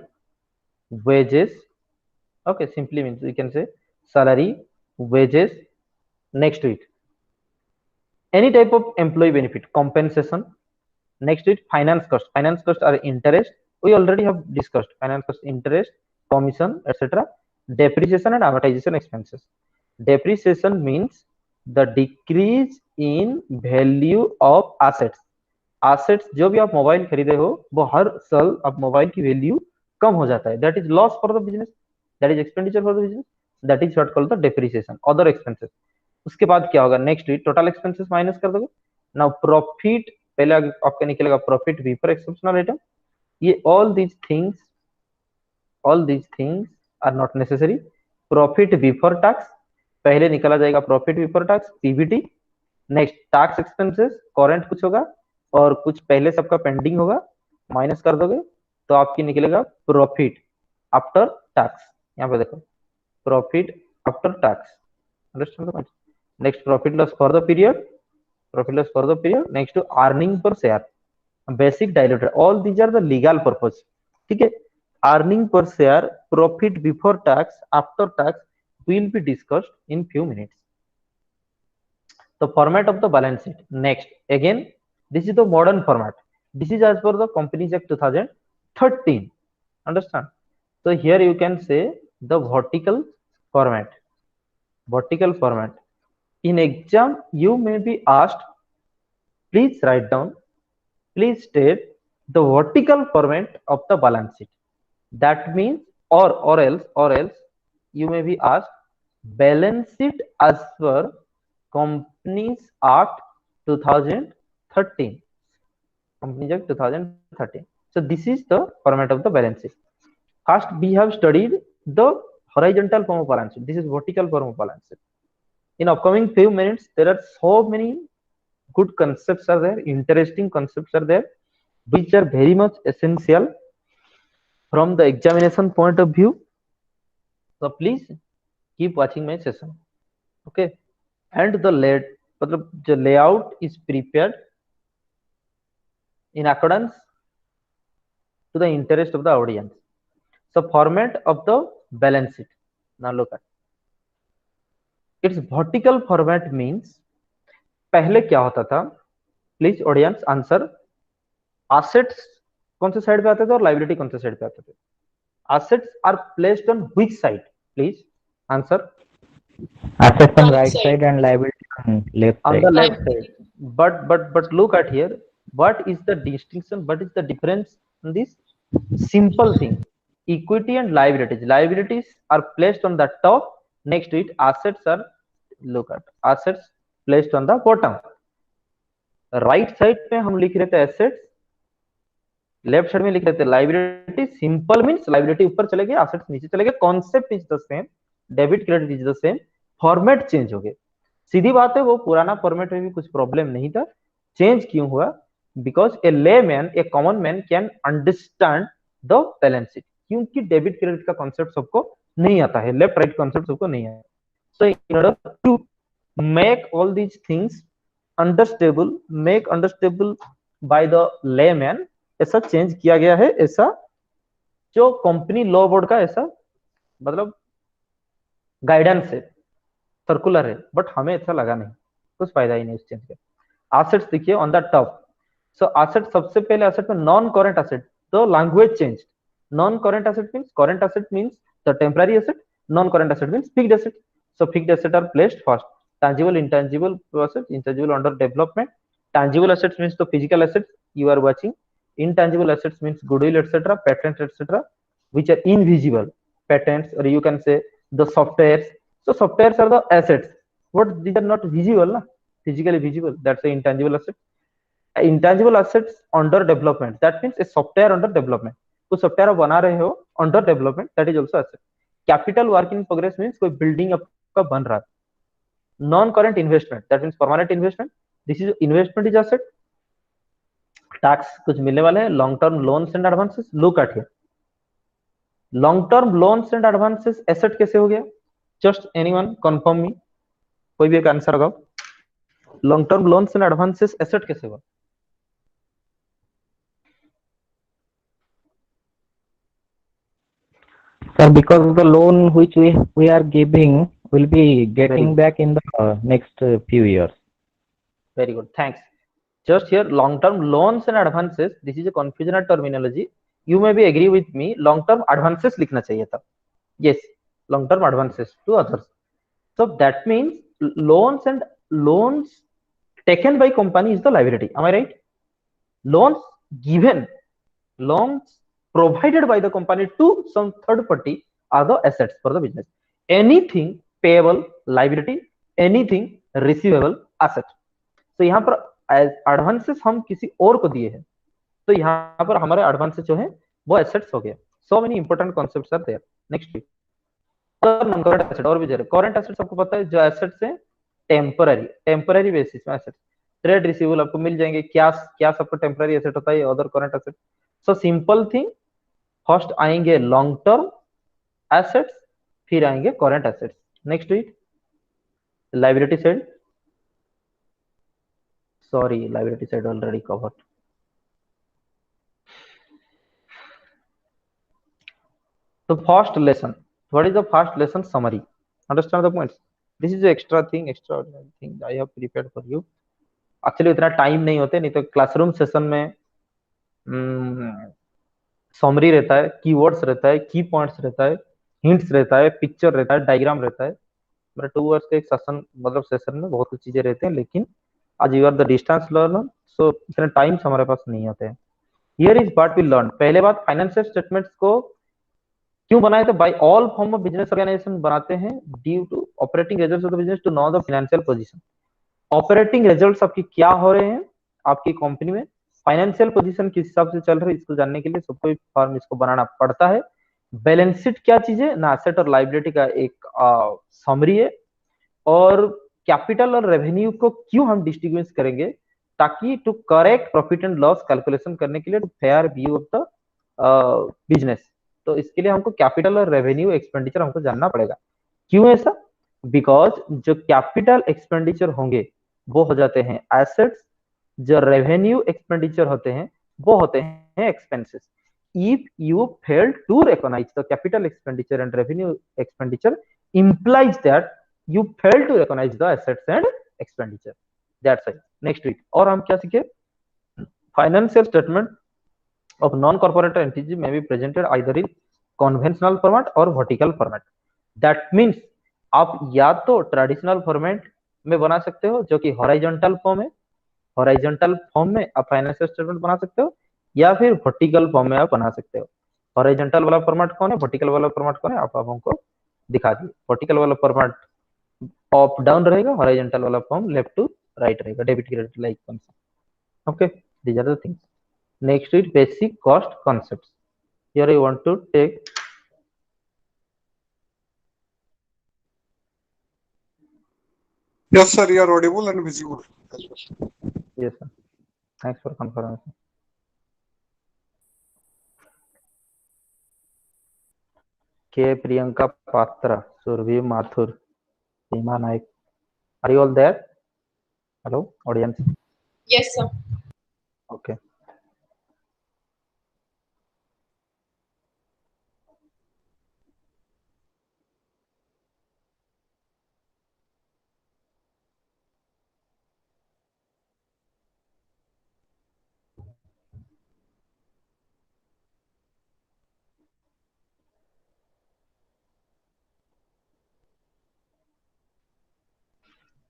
wages. Okay, simply means we can say salary, wages. Next to it any type of employee benefit, compensation. Next to it finance cost. Finance cost are interest, we already have discussed finance cost, interest, commission, etc. Depreciation and amortization expenses. Depreciation means the decrease in value of assets. assets जो भी आप mobile खरीदे हो वो हर साल आप mobile की value कम हो जाता है, that is loss for the business, that is expenditure for the business, that is what called the depreciation. Other expenses. उसके बाद क्या होगा? नेक्स्ट टोटल एक्सपेंसेस माइनस कर दोगे. नाउ प्रॉफिट पहले आपका निकलेगा प्रॉफिट बिफोर एक्सेप्शनल आइटम. ये all these things are not necessary. Profit before tax पहले निकला जाएगा, profit before tax PBT. Next tax expenses current कुछ होगा और कुछ पहले सबका पेंडिंग होगा, माइनस कर दोगे तो आपकी निकलेगा प्रॉफिट आफ्टर टैक्स. यहाँ पे देखो profit after tax. Understand the point. Next profit loss for the period, next to earning per share, basic diluted, all these are the legal purpose. ठीक है. earning per share, profit before tax, after tax will be discussed in few minutes. The format of the balance sheet. Next again this is the modern format, this is as per the Companies Act 2013. Understand? So here you can say the vertical format. In exam you may be asked, please write down, please state the vertical format of the balance sheet. That means or else you may be asked balance sheet as per Companies Act 2013. Companies Act 2013. So this is the format of the balance sheet. First we have studied the horizontal form of balance sheet, this is vertical form of balance sheet. In upcoming few minutes there are so many good concepts are there, interesting concepts are there, which are very much essential from the examination point of view. So please keep watching my session. Okay, and the layout is prepared in accordance to the interest of the audience. So format of the balance sheet, now look at its vertical format means पहले क्या होता था, please audience answer. assets कौन से side पे आते थे और लाइबिलिटी कौन से साइड पे आते थे? assets are placed on which side? please answer. Assets on Right right side. side and liability on left On side. the left side. But look at here, what is the distinction, what is the difference in this? Simple thing, equity and liabilities are placed on the top, next to it assets are, look at assets placed on the bottom. Right side पे हम लिख रहे थे assets, left side में लिख रहे थे liability. Simple means liability ऊपर चले गए, एसेट्स नीचे चले गए, concept is the same, debit credit is the same, format change हो गए. सीधी बात है वो पुराना फॉर्मेट में भी कुछ प्रॉब्लम नहीं था. चेंज क्यों हुआ? Because A layman, A common man can understand the balance sheet, क्योंकि डेबिट क्रेडिट का कॉन्सेप्ट सबको नहीं आता है, लेफ्ट राइट कॉन्सेप्ट सबको नहीं आता. So in order to make all these things understandable, make understandable by the layman, ऐसा चेंज किया गया है. ऐसा जो कंपनी लॉ बोर्ड का ऐसा मतलब गाइडेंस है, सर्कुलर है, बट हमें ऐसा लगा नहीं, कुछ फायदा ही नहीं उस चेंज का. एसेट्स देखिए on the top, so asset सबसे पहले एसेट में नॉन करेंट एसेट, तो language change. Non current asset means, current asset means the temporary asset, non current asset means fixed asset. So fixed asset are placed first. Tangible, intangible assets, intangible under development. Tangible assets means the physical assets you are watching. Intangible assets means goodwill, etc., patents, etc., which are invisible. Patents, or you can say the softwares. So softwares are the assets. What these are not visible, na? Physically visible. That's the intangible asset. Intangible assets under development. That means a software under development. कुछ software आप बना रहे हो under development, that is also asset. Capital work in progress means कोई building आपका बन रहा है. Non current investment, that means permanent investment. This is investment is asset. Tax कुछ मिलने वाले हैं. Long term loans and advances. Look at here, long term loans and advances asset कैसे हो गया? जस्ट एनीवन कंफर्म मी, कोई भी एक आंसर लगाओ. Long term loans and advances asset कैसे हुआ? Sir, because the loan which we are giving will be getting good. back in the next few years. Very good, thanks. Just here, long term loans and advances, this is a confusional terminology. You may be agree with me, long term advances लिखना चाहिए था. Yes, long term advances to others. So that means loans taken by company is the liability. Am I right? Loans given, loans provided by the company to some third party are the assets for the business. Anything payable liability, anything receivable asset. तो यहाँ पर advances हम किसी और को दिए हैं, तो यहाँ पर हमारे एडवांसेस जो है वो एसेट्स हो गया. So many important concepts are there. Next non current asset और भी जरूर. करंट एसेट्स आपको पता है जो एसेट्स हैं टेम्पररी बेसिस में एसेट्स. ट्रेड रिसीवेबल आपको मिल जाएंगे. क्या क्या सबको टेम्पररी एसेट होता है, other current asset. So simple thing, first आएंगे लॉन्ग टर्म एसेट्स, फिर आएंगे current assets. Next week liability side, sorry, liability side already covered. The first lesson, what is the first lesson summary? Understand the points? This is the extraordinary thing I have prepared for you. Actually इतना time नहीं होते, नहीं तो classroom session में summary रहता है, keywords रहता है, की पॉइंट्स रहता है, हिंट्स रहता है, पिक्चर रहता है, डायग्राम रहता है. मेरा 2 आवर्स का एक सेशन, मतलब सेशन में बहुत कुछ चीजें रहते हैं, लेकिन आज you are the distance learner, so इतने टाइम्स हमारे पास नहीं होते हैं. Here is what we learn. पहले बात, फाइनेंशियल स्टेटमेंट्स को क्यों बनाए थे? By all form of business organisation बनाते हैं due to operating results of the business to know the financial position. Operating results आपकी क्या हो रहे हैं आपकी कंपनी में, फाइनेंशियल पोजीशन किस हिसाब से चल रही है, इसको जानने के लिए सबको फॉर्म इसको बनाना पड़ता है. बैलेंस शीट क्या चीज है ना, एसेट और लायबिलिटी का एक समरी है. और कैपिटल और रेवेन्यू को क्यों हम डिस्ट्रीब्यूट करेंगे, ताकि to correct profit and loss calculation करने के लिए, to fair view of the business. तो इसके लिए हमको कैपिटल और रेवेन्यू एक्सपेंडिचर हमको जानना पड़ेगा. क्यों ऐसा? बिकॉज जो कैपिटल एक्सपेंडिचर होंगे वो हो जाते हैं एसेट्स, जो रेवेन्यू एक्सपेंडिचर होते हैं वो होते हैं expenses. if you fail to recognize the capital expenditure and revenue expenditure implies that you fail to recognize the assets and expenditure. That's it. Next week और हम क्या सीखे? Financial statement of non-corporate entity may be presented either in conventional format or vertical format. That means आप या तो traditional format में बना सकते हो जो कि हॉरिजॉन्टल फॉर्म है, हॉरिजॉन्टल फॉर्म में आप फाइनेंशियल स्टेटमेंट बना सकते हो, या फिर वर्टिकल फॉर्म में आप बना सकते हो. हॉरिजॉन्टल वाला फॉर्मेट कौन है, वर्टिकल वाला फॉर्मेट कौन है, आप हमको दिखा दिए. वर्टिकल वाला फॉर्मेट अप डाउन रहेगा, हॉरिजॉन्टल वाला फॉर्म लेफ्ट टू राइट रहेगा, debit credit like concept. Okay, these are the things. Next is basic cost concepts. Here I want to take Yes, sir, you are audible and visible as well. yes sir, thanks for confirmation. K Priyanka Patra, Survi Mathur, Seema Naik. Are you all there? Hello, audience. Yes, sir. Okay.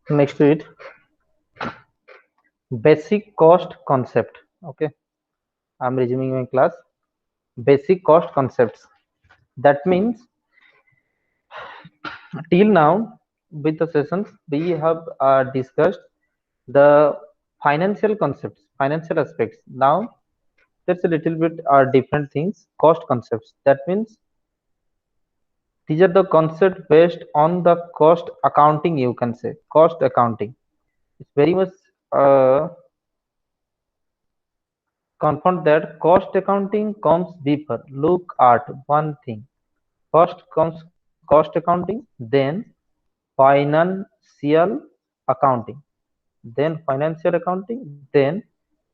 Next to it, basic cost concept. Okay, I'm resuming my class. Basic cost concepts. That means till now with the sessions we have discussed the financial concepts, financial aspects. Now there's a little bit different things, cost concepts. That means these are the concepts based on the cost accounting, you can say cost accounting. It's very much confirmed that cost accounting comes deeper. Look at one thing. First comes cost accounting, then financial accounting, then financial accounting, then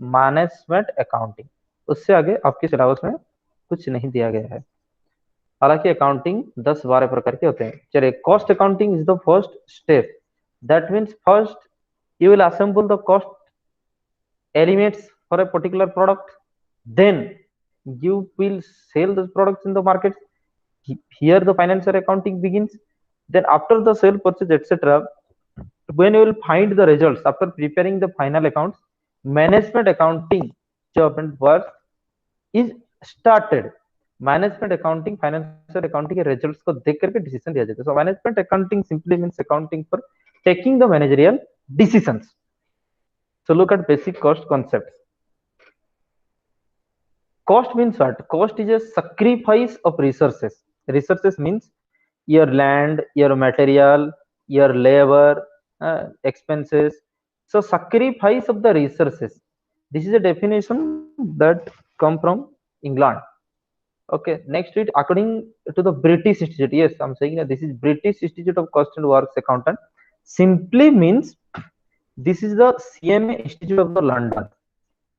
management accounting. उससे आगे आपके syllabus में कुछ नहीं दिया गया है. हालांकि अकाउंटिंग 10-12 प्रकार के होते हैं. चलिए, cost accounting is the first step. That means first you will assemble the cost elements for a particular product, then you will sell those products in the market. Here the financial accounting begins. Then after the sale, purchase, etc., when you will find the results after preparing the final accounts, management accounting job and work is started. Management accounting, financial accounting के results को देख करके decision लिया जाता है. So management accounting simply means accounting for taking the managerial decisions. So look at basic cost concepts. Cost means what? Cost is a sacrifice of resources. Resources means your land, your material, your labor, expenses. So sacrifice of the resources. This is a definition that come from England. Okay, next to it, according to the British Institute. Yes, I'm saying that this is British Institute of Cost and Works Accountant. Simply means this is the CMA Institute of the London.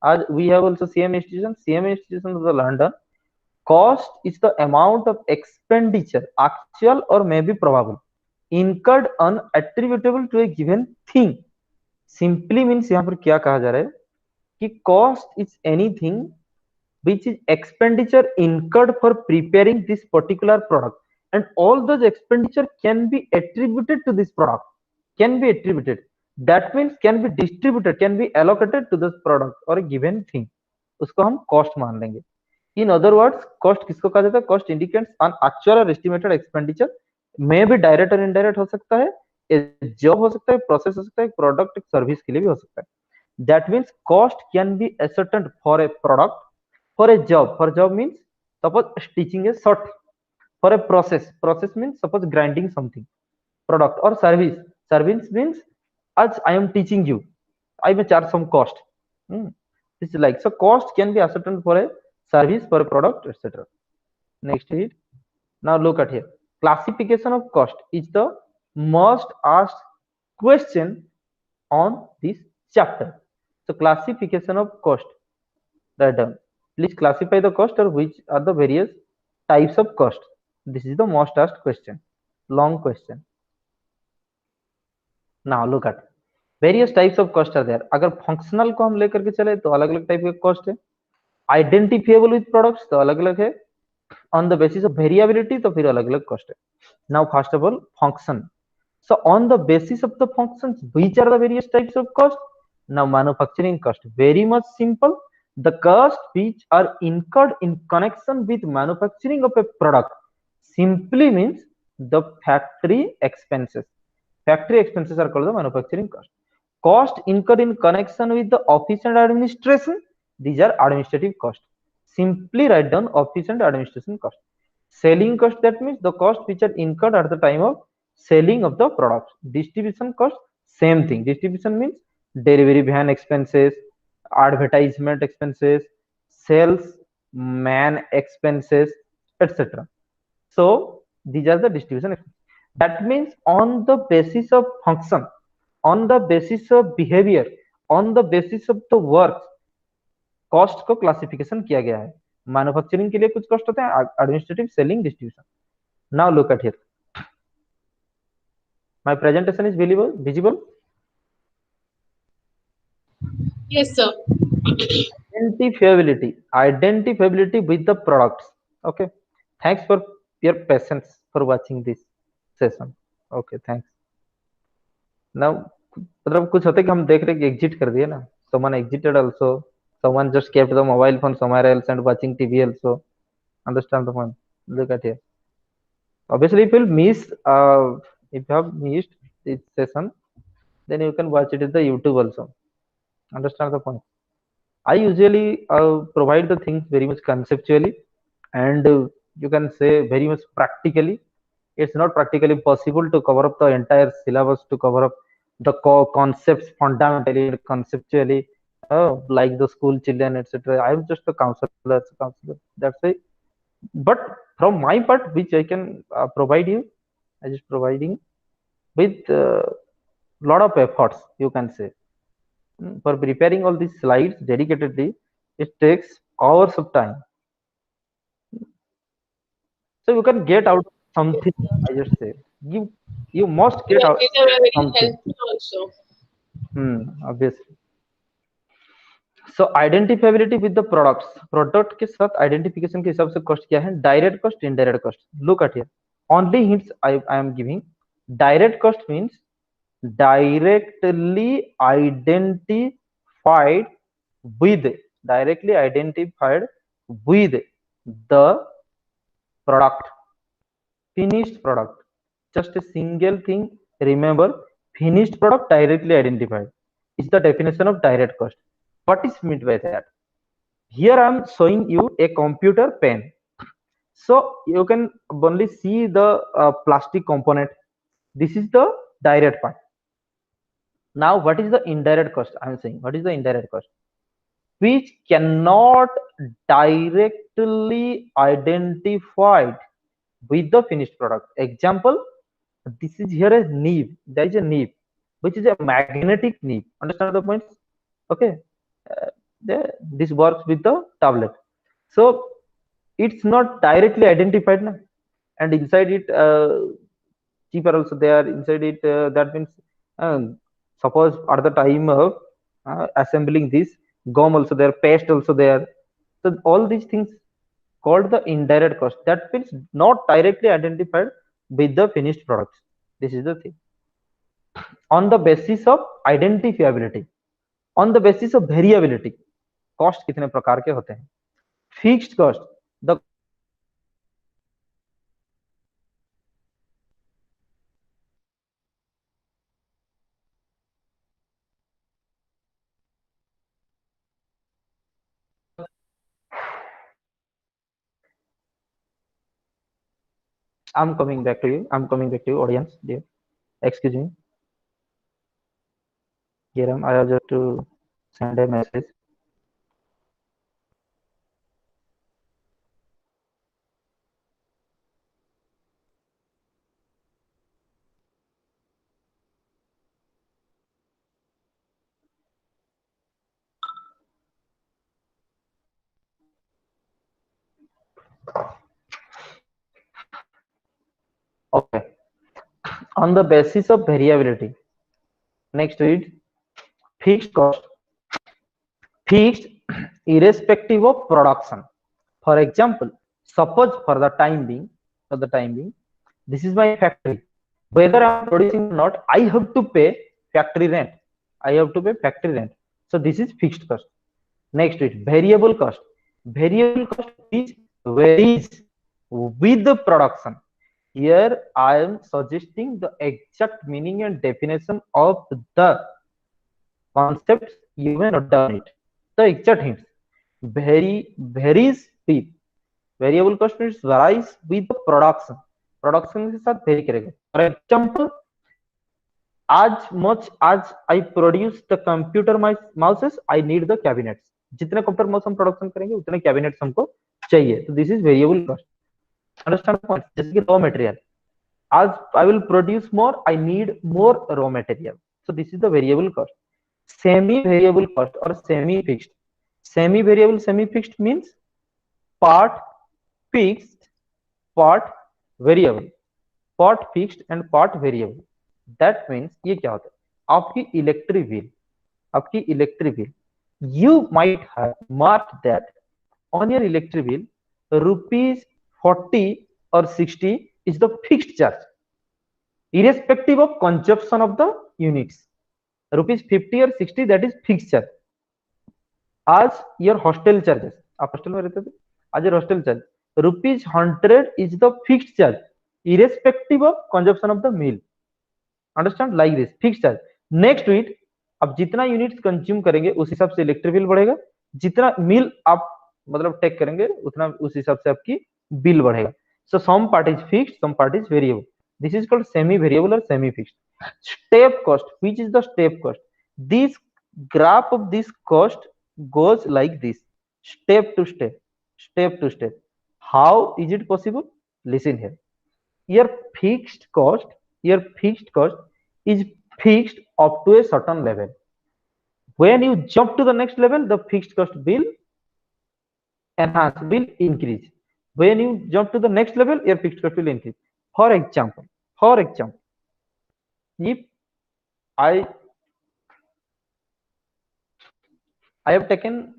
As we have also CMA institution. CMA institution of the London. Cost is the amount of expenditure, actual or maybe probable, incurred on attributable to a given thing. Simply means यहाँ पर क्या कहा जा रहा है कि cost is anything which is expenditure incurred for preparing this particular product, and all those expenditure can be attributed to this product. Can be attributed. That means can be distributed, can be allocated to this product or a given thing. उसको हम cost मान लेंगे. In other words, cost किसको कहा जाता है? Cost indicates an actual or estimated expenditure, may be direct or indirect हो सकता है, एक job हो सकता है, process हो सकता है, product, service के लिए भी हो सकता है. That means cost can be ascertained for a product, for a job. For job means suppose stitching a shirt. For a process means suppose grinding something. Product or service. Service means as I am teaching you, I may charge some cost. This is like, so cost can be ascertained for a service, for a product, etc. Next is, now look at here. Classification of cost is the most asked question on this chapter. So classification of cost. Right down. Please classify the cost, or which are the various types of cost. This is the most asked question. Long question. Now look at various types of cost are there. अगर functional को हम लेकर के चले तो अलग अलग type के cost है. Identifiable with products तो अलग अलग है. On the basis of variability तो फिर अलग अलग cost है. Now first of all, function. So on the basis of the functions, which are the various types of cost? Now manufacturing cost, very much simple. The cost which are incurred in connection with manufacturing of a product simply means the factory expenses. Factory expenses are called the manufacturing cost. Cost incurred in connection with the office and administration, these are administrative cost. Simply write down office and administration cost. Selling cost, that means the cost which are incurred at the time of selling of the products. Distribution cost, same thing. Distribution means delivery van expenses, advertisement expenses, sales man expenses, etc. So these are the distribution expenses. That means on the basis of function, on the basis of behavior, on the basis of the work, cost को classification किया गया है. Manufacturing के लिए कुछ cost होते हैं, administrative, selling, distribution. Now look at here. My presentation is visible? Yes, sir. Identifiability with the products. Okay, thanks for your patience for watching this session. Okay, thanks. Now मतलब कुछ होते कि हम देख रहे कि एग्जिट कर दिए ना, someone exited also, someone just kept the mobile phone somewhere else and watching TV also. Understand the point? Look at here. Obviously, if you have missed this session, then you can watch it in the YouTube also. Understand the point? I usually provide the things very much conceptually, and you can say very much practically. It's not practically possible to cover up the entire syllabus, to cover up the core concepts fundamentally and conceptually, like the school children, etc. I'm just a counselor. That's it. But from my part, which I can provide you, I just providing with lot of efforts, you can say. For preparing all these slides dedicatedly, it takes hours of time. So you can get out something. I just say you must get Yeah, out these are very something. helpful also. Obviously. So identifiability with the products. Product के साथ identification के हिसाब से cost क्या है? Direct cost, indirect cost. Look at here. Only hints I am giving. Direct cost means directly identified with the product, finished product. Just a single thing, remember, finished product directly identified is the definition of direct cost. What is meant by that? Here I am showing you a computer pen, so you can only see the plastic component. This is the direct part. Now what is the indirect cost? I am saying, what is the indirect cost? Which cannot directly identified with the finished product. Example, this is here a nib. There is a nib which is a magnetic nib. Understand the points? Okay. uh, this works with the tablet, so it's not directly identified now. And inside it, cheaper also there inside it. That means, um, suppose at the time of assembling this, gum also there, paste also there. So all these things called the indirect cost, that means not directly identified with the finished products. This is the thing. On the basis of identifiability, on the basis of variability, cost कितने प्रकार के होते हैं? Fixed cost, the I'm coming back to you. I'm coming back to you, audience. Dear. Excuse me. Here I have just to send a message. Okay. On the basis of variability. Next read. Fixed cost. Fixed irrespective of production. For example, suppose for the time being, this is my factory. Whether I'm producing or not, I have to pay factory rent. So this is fixed cost. Next is variable cost. Variable cost is varies with the production. Here I am suggesting the exact meaning and definition of the concepts. You may note down it. The exact hints. Varies with variable cost means varies with the production. Production के साथ vary करेगा. For example, as much as I produce the computer mouses, I need the cabinets. जितने computer mouse हम production करेंगे उतने cabinets हमको चाहिए. तो this is variable cost. Understand the point? जैसे कि raw material, as I will produce more, I need more raw material. So this is the variable cost. Semi-variable cost or semi-fixed. Semi-variable, semi-fixed means part fixed, part variable, part fixed and part variable. That means ये क्या होता है? आपकी electric bill, you might have marked that on your electric bill, rupees 40 or 60 is the fixed charge, irrespective of consumption of the units. rupees 50 or 60 that is fixed charge as your hostel charges. आप hostel में रहते थे, as your hostel charge rupees 100 is the fixed charge irrespective of consumption of the meal. Understand, like this fixed charge. Next to it आप जितना units consume करेंगे उस हिसाब से इलेक्ट्रिक बिल बढ़ेगा, जितना मील आप मतलब टेक करेंगे उतना उस हिसाब से आपकी बिल बढ़ेगा. So some part is fixed, some part is variable. This is called semi variable or semi fixed. Step cost, which is the step cost? This graph of this cost goes like this, step to step, step to step. How is it possible? Listen here. Your fixed cost is fixed up to a certain level. When you jump to the next level, the fixed cost will enhance, will increase. When you jump to the next level, your fixed cost will increase. For example, if I have taken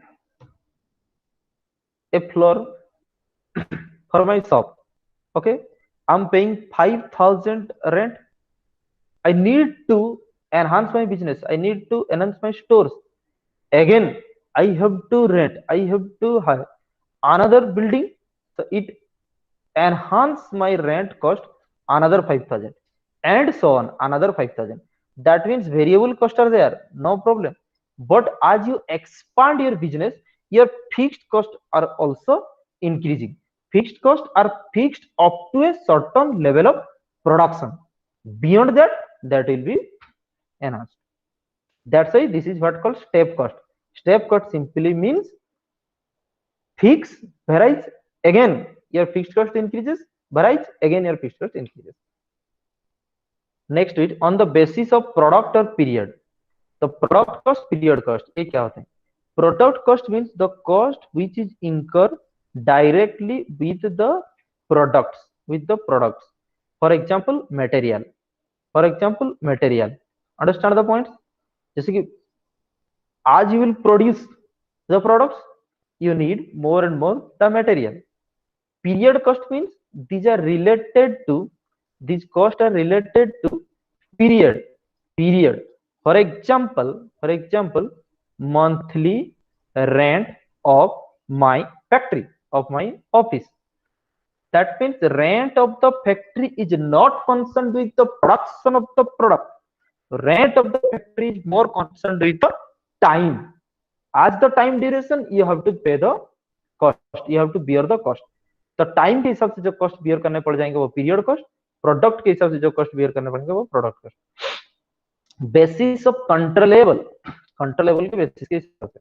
a floor for my shop, okay, I'm paying 5,000 rent. I need to enhance my business, I need to enhance my stores. Again, I have to rent, I have to hire another building, so it enhance my rent cost another 5,000 and so on, another 5,000. That means variable costs are there, no problem. But as you expand your business, your fixed costs are also increasing. Fixed costs are fixed up to a certain level of production. Beyond that, that will be enhanced. That's why this is what called step cost. Step cost simply means fix, varies, again your fixed cost increases, varies, again your fixed cost increases. Next to it, on the basis of product or period. The product cost, period cost, ये क्या होते हैं? Product cost means the cost which is incurred directly with the products, For example, material. Understand the points? जैसे कि as you will produce the products, you need more and more the material. Period cost means these costs are related to period. For example, monthly rent of my factory, of my office. That means rent of the factory is not concerned with the production of the product. Rent of the factory is more concerned with the time. As the time duration, you have to pay the cost, you have to bear the cost. तो time के हिसाब से जो cost bear करने पड़ जाएंगे वो period cost, product के हिसाब से जो कॉस्ट बियर करने पड़ेंगे वो product cost. Basis of controllable के बेसिस के हिसाब से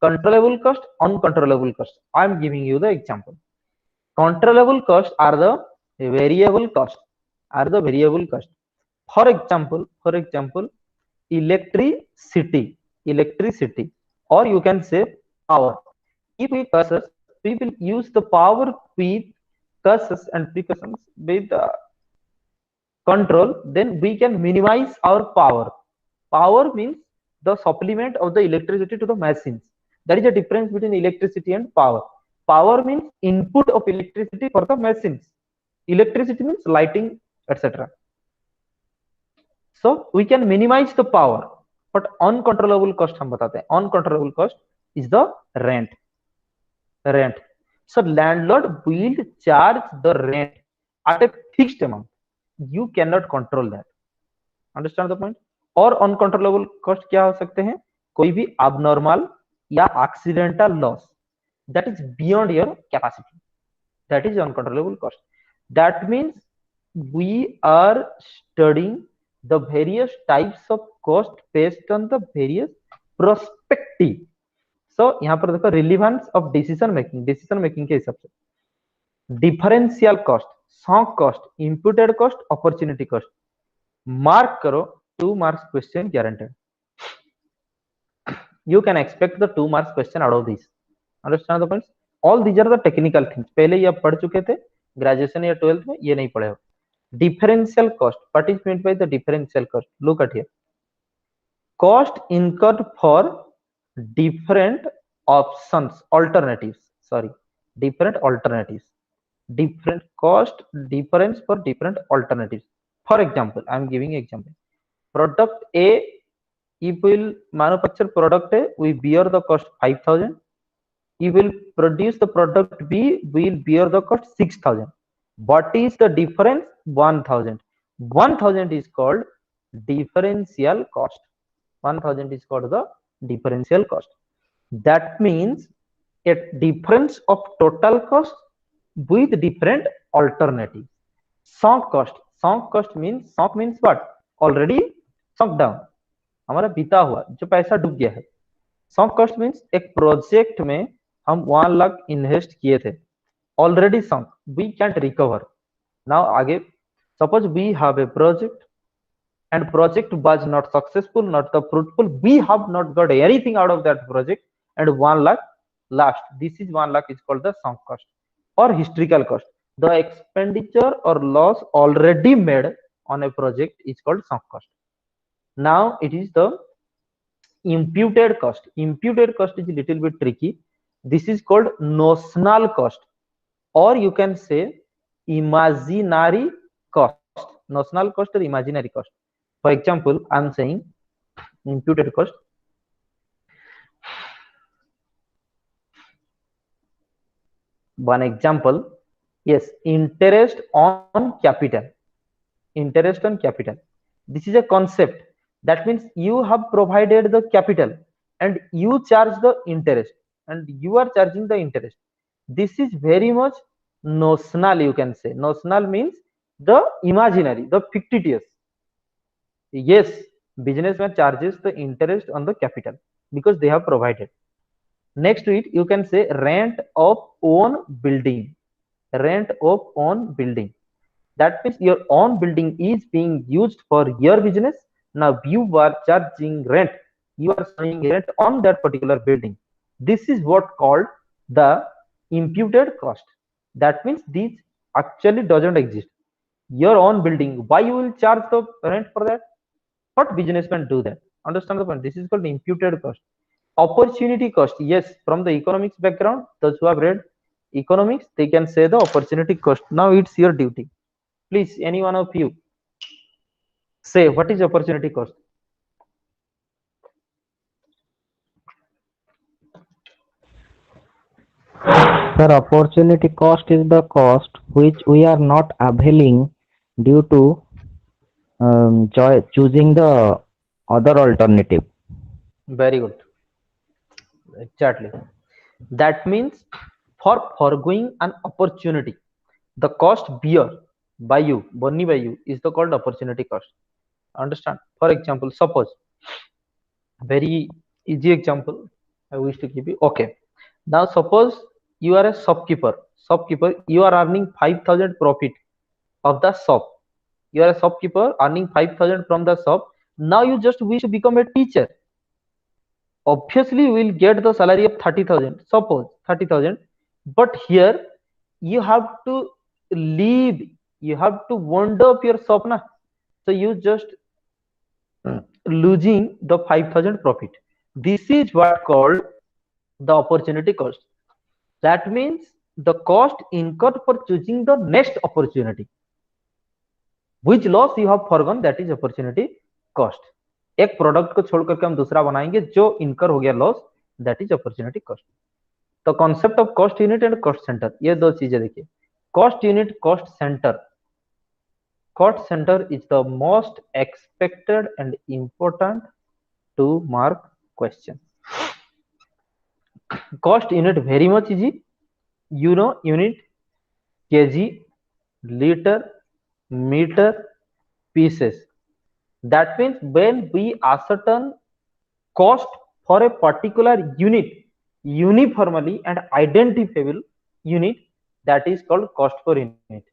controllable cost, uncontrollable cost. I am giving you the example. Controllable costs are the variable cost. For example, electricity, or you can say power. If we will use the power with curses and precautions with control, then we can minimize our power. Power means the supplement of the electricity to the machines. That is the difference between electricity and power. Power means input of electricity for the machines. Electricity means lighting, etc. So we can minimize the power, but uncontrollable cost हम बताते हैं. Uncontrollable cost is the rent. So landlord will charge the rent at a fixed amount. You cannot control that. Understand the point? और uncontrollable cost क्या हो सकते हैं? कोई भी abnormal या accidental loss that is beyond your capacity. That is uncontrollable cost. That means we are studying the various types of cost based on the various perspective. So यहाँ पर देखो relevance of decision making के हिसाब से differential cost, sunk cost, imputed cost, opportunity cost. Mark करो 2 marks question guaranteed. You can expect the 2 marks question out of these. Understand the points? All these are the technical things. पहले ये आप पढ़ चुके थे ग्रेजुएशन या 12th में, ये नहीं पढ़े हो. Differential cost. What is meant by the differential cost? Look at here. Cost incurred for different alternatives. Different cost difference for different alternatives. For example, I am giving example. Product A If we'll manufacture product A, we bear the cost 5,000. If we'll produce the product B, we'll bear the cost 6,000. What is the difference? 1,000. 1,000 is called differential cost. 1,000 is called the differential cost. That means a difference of total cost with different alternatives. Sunk cost means what? Already sunk down, हमारा बीता हुआ जो पैसा डूब गया है. Sunk cost means एक project में हम 1 लाख इन्वेस्ट किए थे, already sunk, we can't recover. Now आगे, suppose we have a project and project was not successful, not the fruitful, we have not got anything out of that project, and 1 lakh last. This is 1 lakh is called the sunk cost or historical cost. The expenditure or loss already made on a project is called sunk cost. Now it is the imputed cost. Imputed cost is a little bit tricky. This is called notional cost, or you can say imaginary cost. Notional cost or imaginary cost. For example, I am saying imputed cost. One example, yes, interest on capital. Interest on capital. This is a concept. That means you have provided the capital and you charge the interest, and you are charging the interest. This is very much notional, you can say. Notional means the imaginary, the fictitious. Yes, businessman charges the interest on the capital because they have provided. Next to it, you can say rent of own building. Rent of own building. That means your own building is being used for your business. Now you are charging rent. You are showing rent on that particular building. This is what called the imputed cost. That means this actually doesn't exist. Your own building, why you will charge the rent for that? What businessmen do that? Understand the point? This is called imputed cost. Opportunity cost, yes, from the economics background, those who have read economics, they can say the opportunity cost. Now it's your duty. Please, any one of you say what is opportunity cost? Sir, opportunity cost is the cost which we are not availing due to choosing the other alternative. Very good. Exactly. That means for foregoing an opportunity, the cost bear by you, borne by you, is the called opportunity cost. Understand? For example, suppose very easy example I wish to give you. Okay. Now suppose you are a shopkeeper. You are earning 5,000 profit of the shop. You are a shopkeeper earning 5,000 from the shop. Now you just wish to become a teacher. Obviously you will get the salary of 30,000, suppose 30,000, but here you have to leave, you have to wind up your shop na. So you just losing the 5,000 profit. This is what called the opportunity cost. That means the cost incurred for choosing the next opportunity, which loss you have forgone, that is opportunity cost. एक product को छोड़ करके हम दूसरा बनाएंगे जो incur हो गया loss, that is opportunity cost. तो concept of cost unit and cost centre, ये दो चीजें देखिए. Cost unit, cost centre. Cost center is the most expected and important to mark question. Cost unit very much easy. You know unit, kg, liter, meter, pieces. That means when we ascertain cost for a particular unit uniformly and identifiable unit, that is called cost per unit.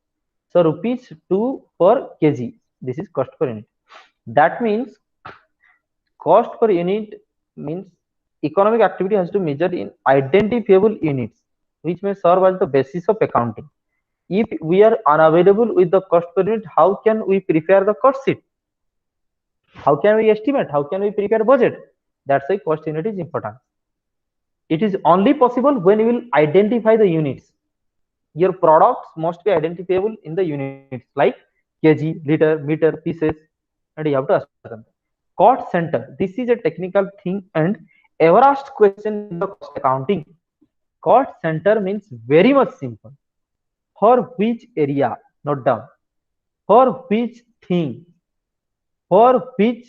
So rupees 2 per kg, this is cost per unit. That means cost per unit means economic activity has to measure in identifiable units, which may serve as the basis of accounting. If we are unavailable with the cost per unit, how can we prepare the cost sheet? How can we estimate? How can we prepare budget? That's why cost unit is important. It is only possible when you will identify the units. Your products must be identifiable in the units like kg, liter, meter, pieces, and you have to ascertain. Cost center. This is a technical thing and ever asked question in the cost accounting. Cost center means very much simple. For which area? Note down. For which thing? For which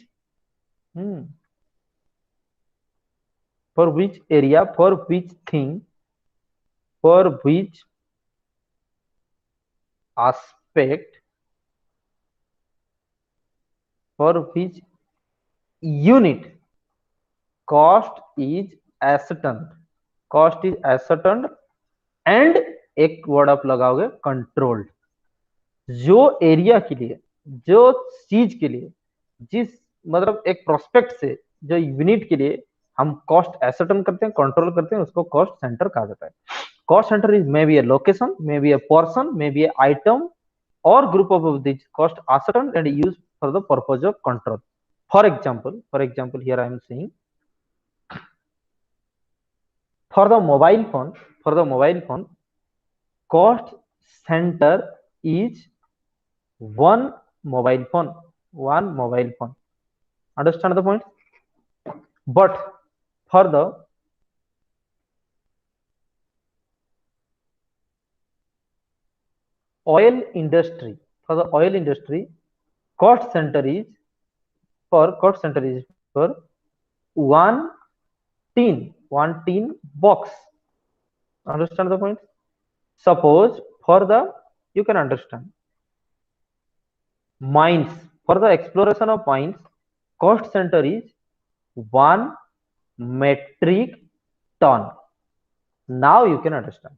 for which area? For which thing? For which aspect? For which unit? Cost is ascertained. Cost is ascertained and एक word आप लगाओगे controlled. जो area के लिए, जो चीज के लिए, जिस मतलब एक प्रोस्पेक्ट से जो यूनिट के लिए हम कॉस्ट एसर्टन करते हैं, कंट्रोल करते हैं, उसको कॉस्ट सेंटर कहा जाता है. Cost centre is may be a location, may be a person, may be a item और group of this cost ascertained and used for the purpose of control. For example, here I am saying for the mobile phone, cost center is one mobile phone. Understand the point? But for the oil industry, cost center is for one tin box. Understand the point? Suppose for the, you can understand, mines, for the exploration of mines, cost center is 1 metric ton. Now you can understand.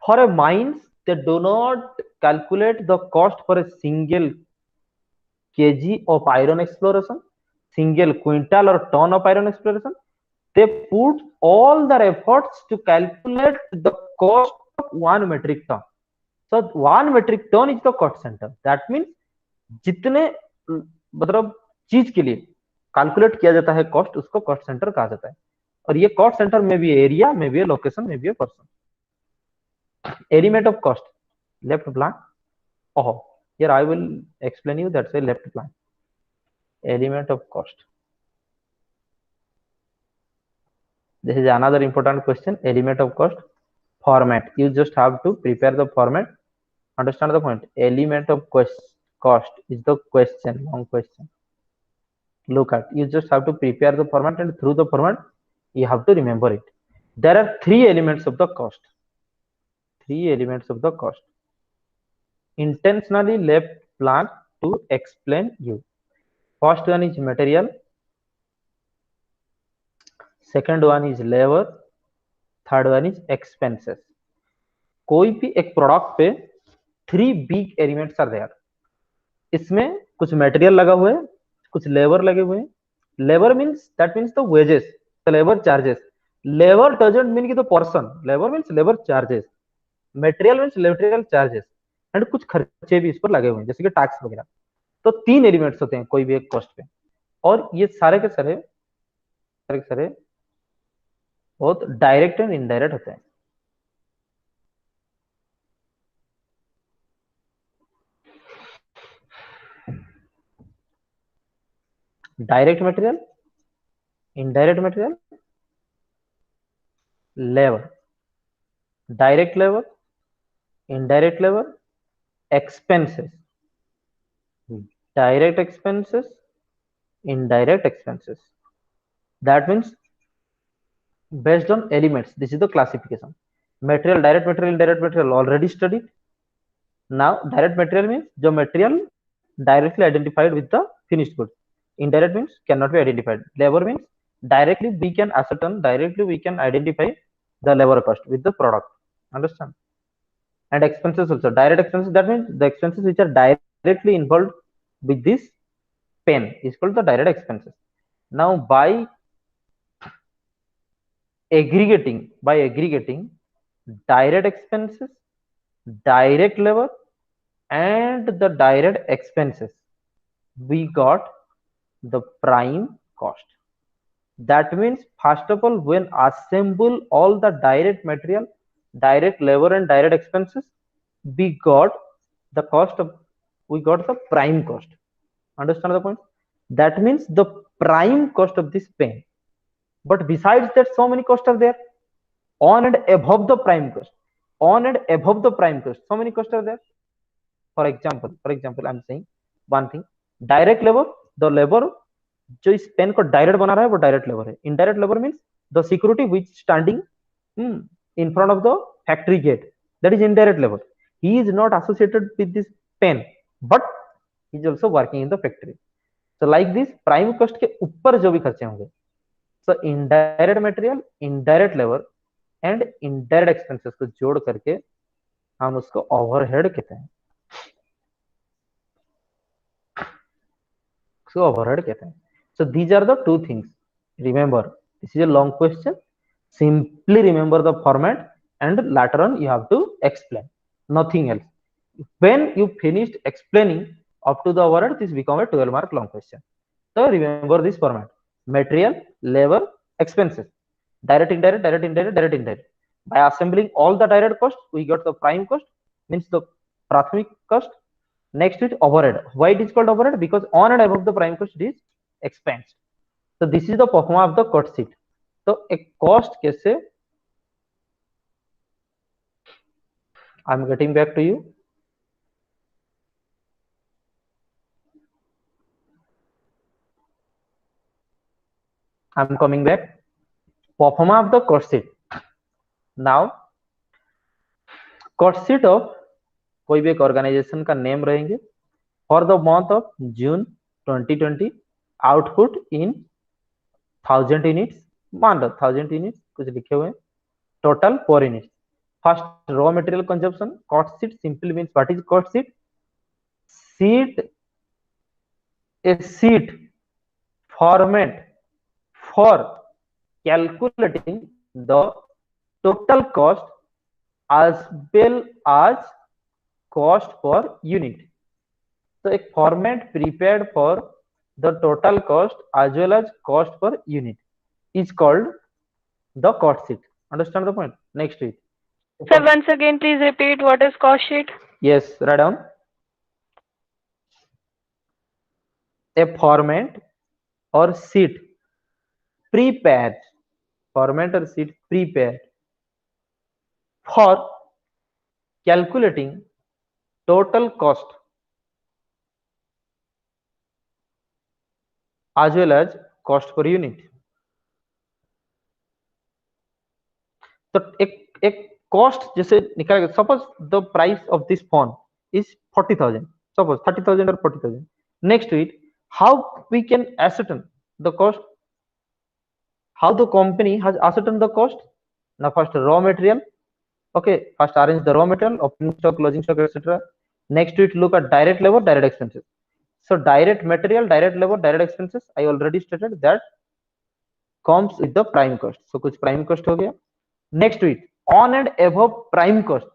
For a mines, they do not calculate the cost for a single kg of iron exploration, single quintal or ton of iron exploration. They put all their efforts to calculate the cost of 1 metric ton. So 1 metric ton is the cost center. That means जितने मतलब चीज के लिए calculate किया जाता है cost, उसको cost centre कहा जाता है. और ये कॉस्ट सेंटर में भी एरिया, में भी लोकेशन, में भी person. Element of cost, left blank. Oh, here I will explain you. That's a left blank. Element of cost. This is another important question. Element of cost. Format. You just have to prepare the format. Understand the point. Element of cost is the question, long question. Look at, you just have to prepare the format, and through the format you have to remember it. There are three elements of the cost. Intentionally left blank to explain you. First one is material, second one is labor, third one is expenses. कोई भी एक product पे 3 big elements are there. इसमें कुछ material लगा हुआ है, कुछ लेबर लगे हुए हैं. Labour means, that means the wages, the labour charges. Labour doesn't mean की the person, labour means labour charges. Material means material charges and कुछ खर्चे भी इस पर लगे हुए हैं, जैसे कि टैक्स वगैरह. तो 3 एलिमेंट्स होते हैं कोई भी एक कॉस्ट पे, और ये सारे के सारे बहुत डायरेक्ट एंड इनडायरेक्ट होते हैं. Direct material, indirect material, labor, direct labor, indirect labor, expenses, direct expenses, indirect expenses. That means based on elements, this is the classification. Material, direct material, indirect material already studied. Now direct material means the material directly identified with the finished goods. Indirect means cannot be identified. Labor means directly we can ascertain, directly we can identify the labor cost with the product. Understand? And expenses also, direct expenses, that means the expenses which are directly involved with this pen is called the direct expenses. Now by aggregating direct expenses, direct labor and the direct expenses, we got the prime cost. That means first of all, when assemble all the direct material, direct labor and direct expenses, we got the cost of, we got the prime cost. Understand the point? That means the prime cost of this pen. But besides that, so many costs are there on and above the prime cost. On and above the prime cost, so many costs are there. For example, I'm saying one thing, direct labor, the labor जो इस pen को direct बना रहा है वो direct labour है. Indirect labour means the security which standing in front of the factory gate, that is indirect labor. He is not associated with this pen, but he is also working in the factory. So like this, prime cost के ऊपर जो भी खर्चे होंगे, so indirect material, indirect labor and indirect expenses को जोड़ करके हम उसको overhead कहते हैं. So overhead कहते हैं. So these are the two things. Remember, this is a long question. Simply remember the format and later on you have to explain. Nothing else. When you finished explaining up to the overhead, this become a 12-mark long question. So remember this format: material, labor, expenses, direct, indirect, direct, indirect, direct, indirect. By assembling all the direct cost, we got the prime cost, means the prathamic cost. Next is overhead. Why it is called overhead? Because on and above the prime cost it is expensed. So this is the performance of the cost sheet. So a cost कैसे? I'm getting back to you. I'm coming back. Performance of the cost sheet. Now cost sheet of कोई भी एक organisation का name रहेंगे. For the month of June 2020 output in 1000 units, मान लो 1000 units कुछ लिखे हुए हैं, total 4 units. First raw material consumption. Cost sheet simply means what is cost sheet? A sheet format for calculating the total cost as well as cost per unit. So a format prepared for the total cost as well as cost per unit is called the cost sheet. Understand the point? Next week. Sir, once again, please repeat what is cost sheet. Yes, write down. A format or sheet prepared, format or sheet prepared for calculating total cost as well as cost per unit. तो एक cost जैसे निकालेगा, suppose the price of this phone is 40,000, suppose 30,000 or 40,000. Next to it, how we can ascertain the cost? How the company has ascertained the cost? Now first raw material. Okay, first arrange the raw material, opening stock, closing stock, etc. Next to it, look at direct labor, direct expenses. So direct material, direct labor, direct expenses, I already stated that comes with the prime cost. So कुछ prime cost हो गया. Next to it, on and above prime cost,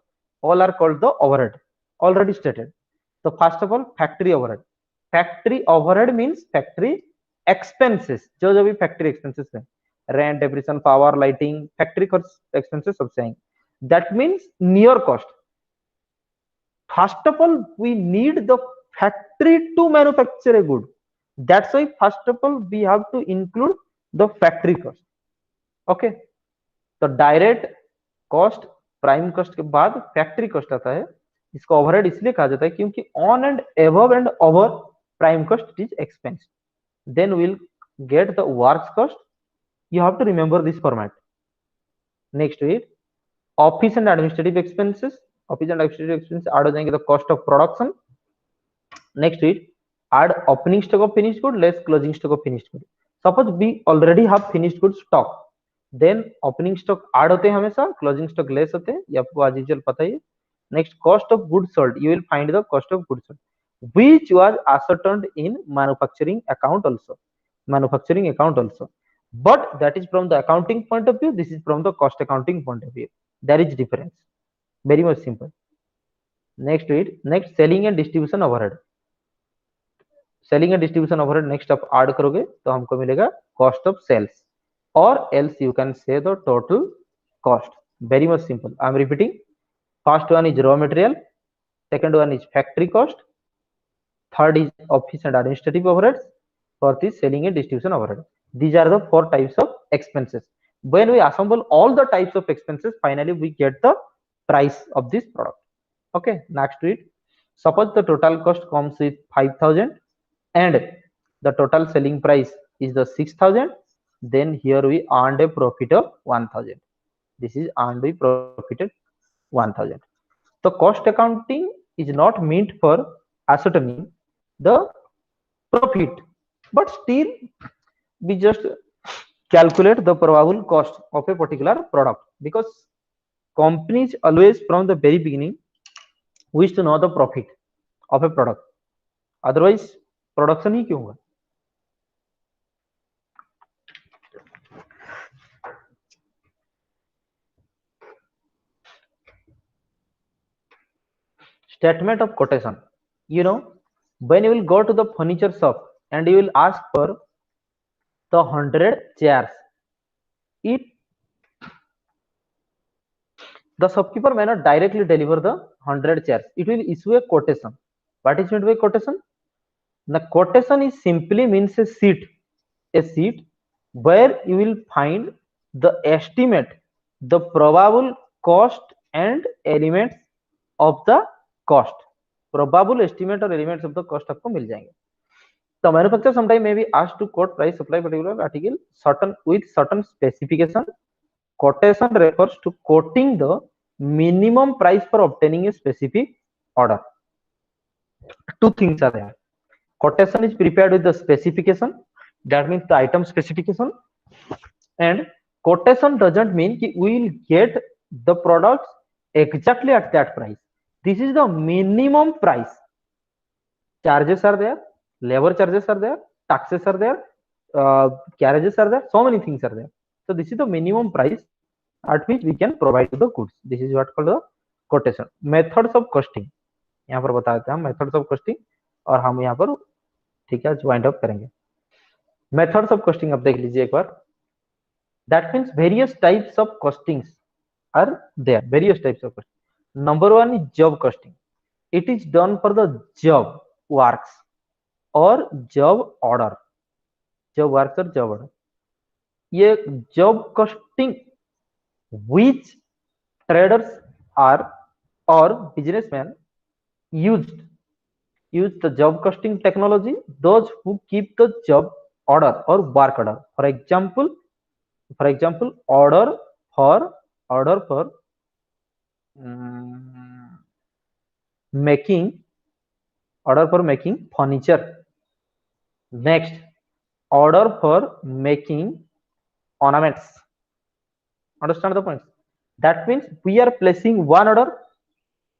all are called the overhead, already stated. So first of all, factory overhead. Factory overhead means factory expenses. जो भी factory expenses है, rent, depreciation, power, lighting, factory expenses सब saying. That means near cost. First of all, we need the factory to manufacture a good. That's why first of all we have to include the factory cost. Okay. तो direct cost prime cost के बाद factory cost आता है. इसको overhead इसलिए कहा जाता है क्योंकि on and above and over prime cost is expense. Then will get the works cost. You have to remember this format. Next it office and administrative expenses. Office and administrative expense add हो जाएंगे the cost of production. Next it add opening stock of finished good less closing stock of finished good. Suppose we already have finished good stock, then opening stock add होते हैं हमेशा, closing stock less होते हैं, ये आपको as usual पता ही है. Next, cost of goods sold, you will find the cost of goods sold, which was ascertained in manufacturing account also, but that is from the accounting point of view, this is from the cost accounting point of view. There is difference, very much simple. Next to it, next selling and distribution overhead. Selling and distribution overhead next आप add करोगे तो हमको मिलेगा cost of sales, और else you can say the total cost. Very much simple. I am repeating. First one is raw material, second one is factory cost, third is office and administrative overheads, for the selling and distribution overhead. These are the 4 types of expenses. When we assemble all the types of expenses, finally we get the price of this product. Okay, next to it, suppose the total cost comes with 5,000 and the total selling price is the 6,000. Then here we earned a profit of 1,000. This is earned we profited 1,000. The cost accounting is not meant for ascertaining the profit, but still we just calculate the probable cost of a particular product, because companies always from the very beginning wish to know the profit of a product, otherwise production ही क्यों होगा. Statement of quotation. You know, when you will go to the furniture shop and you will ask for the 100 chairs, it the shopkeeper may not directly deliver the 100 chairs. It will issue a quotation. What is meant by quotation? The quotation is simply means a sheet where you will find the estimate, the probable cost and elements of the cost. Probable estimate or elements of the cost आपको मिल जाएंगे. The manufacturer sometimes may be asked to quote price supply particular article with certain specification. Quotation refers to quoting the minimum price for obtaining a specific order. Two things are there. Quotation is prepared with the specification, that means the item specification, and quotation doesn't mean that we will get the products exactly at that price. This is the minimum price. Charges are there, labor charges are there, taxes are there, carriages are there, so many things are there. So this is the minimum price at which we can provide the goods. This is what called the quotation. Methods of costing यहाँ पर बता देते हैं हम methods of costing, और हम यहाँ पर ठीक है ज्वाइंट अप करेंगे. Methods of costing आप देख लीजिए एक बार. That means various types of costings are there. Various types of costing. Number one is job costing. It is done for the job works or job order. Job works or job order. ये job costing which traders are or businessmen use the job costing technology, those who keep the job order or work order. For example, order for making furniture. Next, order for making ornaments. Understand the point? That means we are placing one order,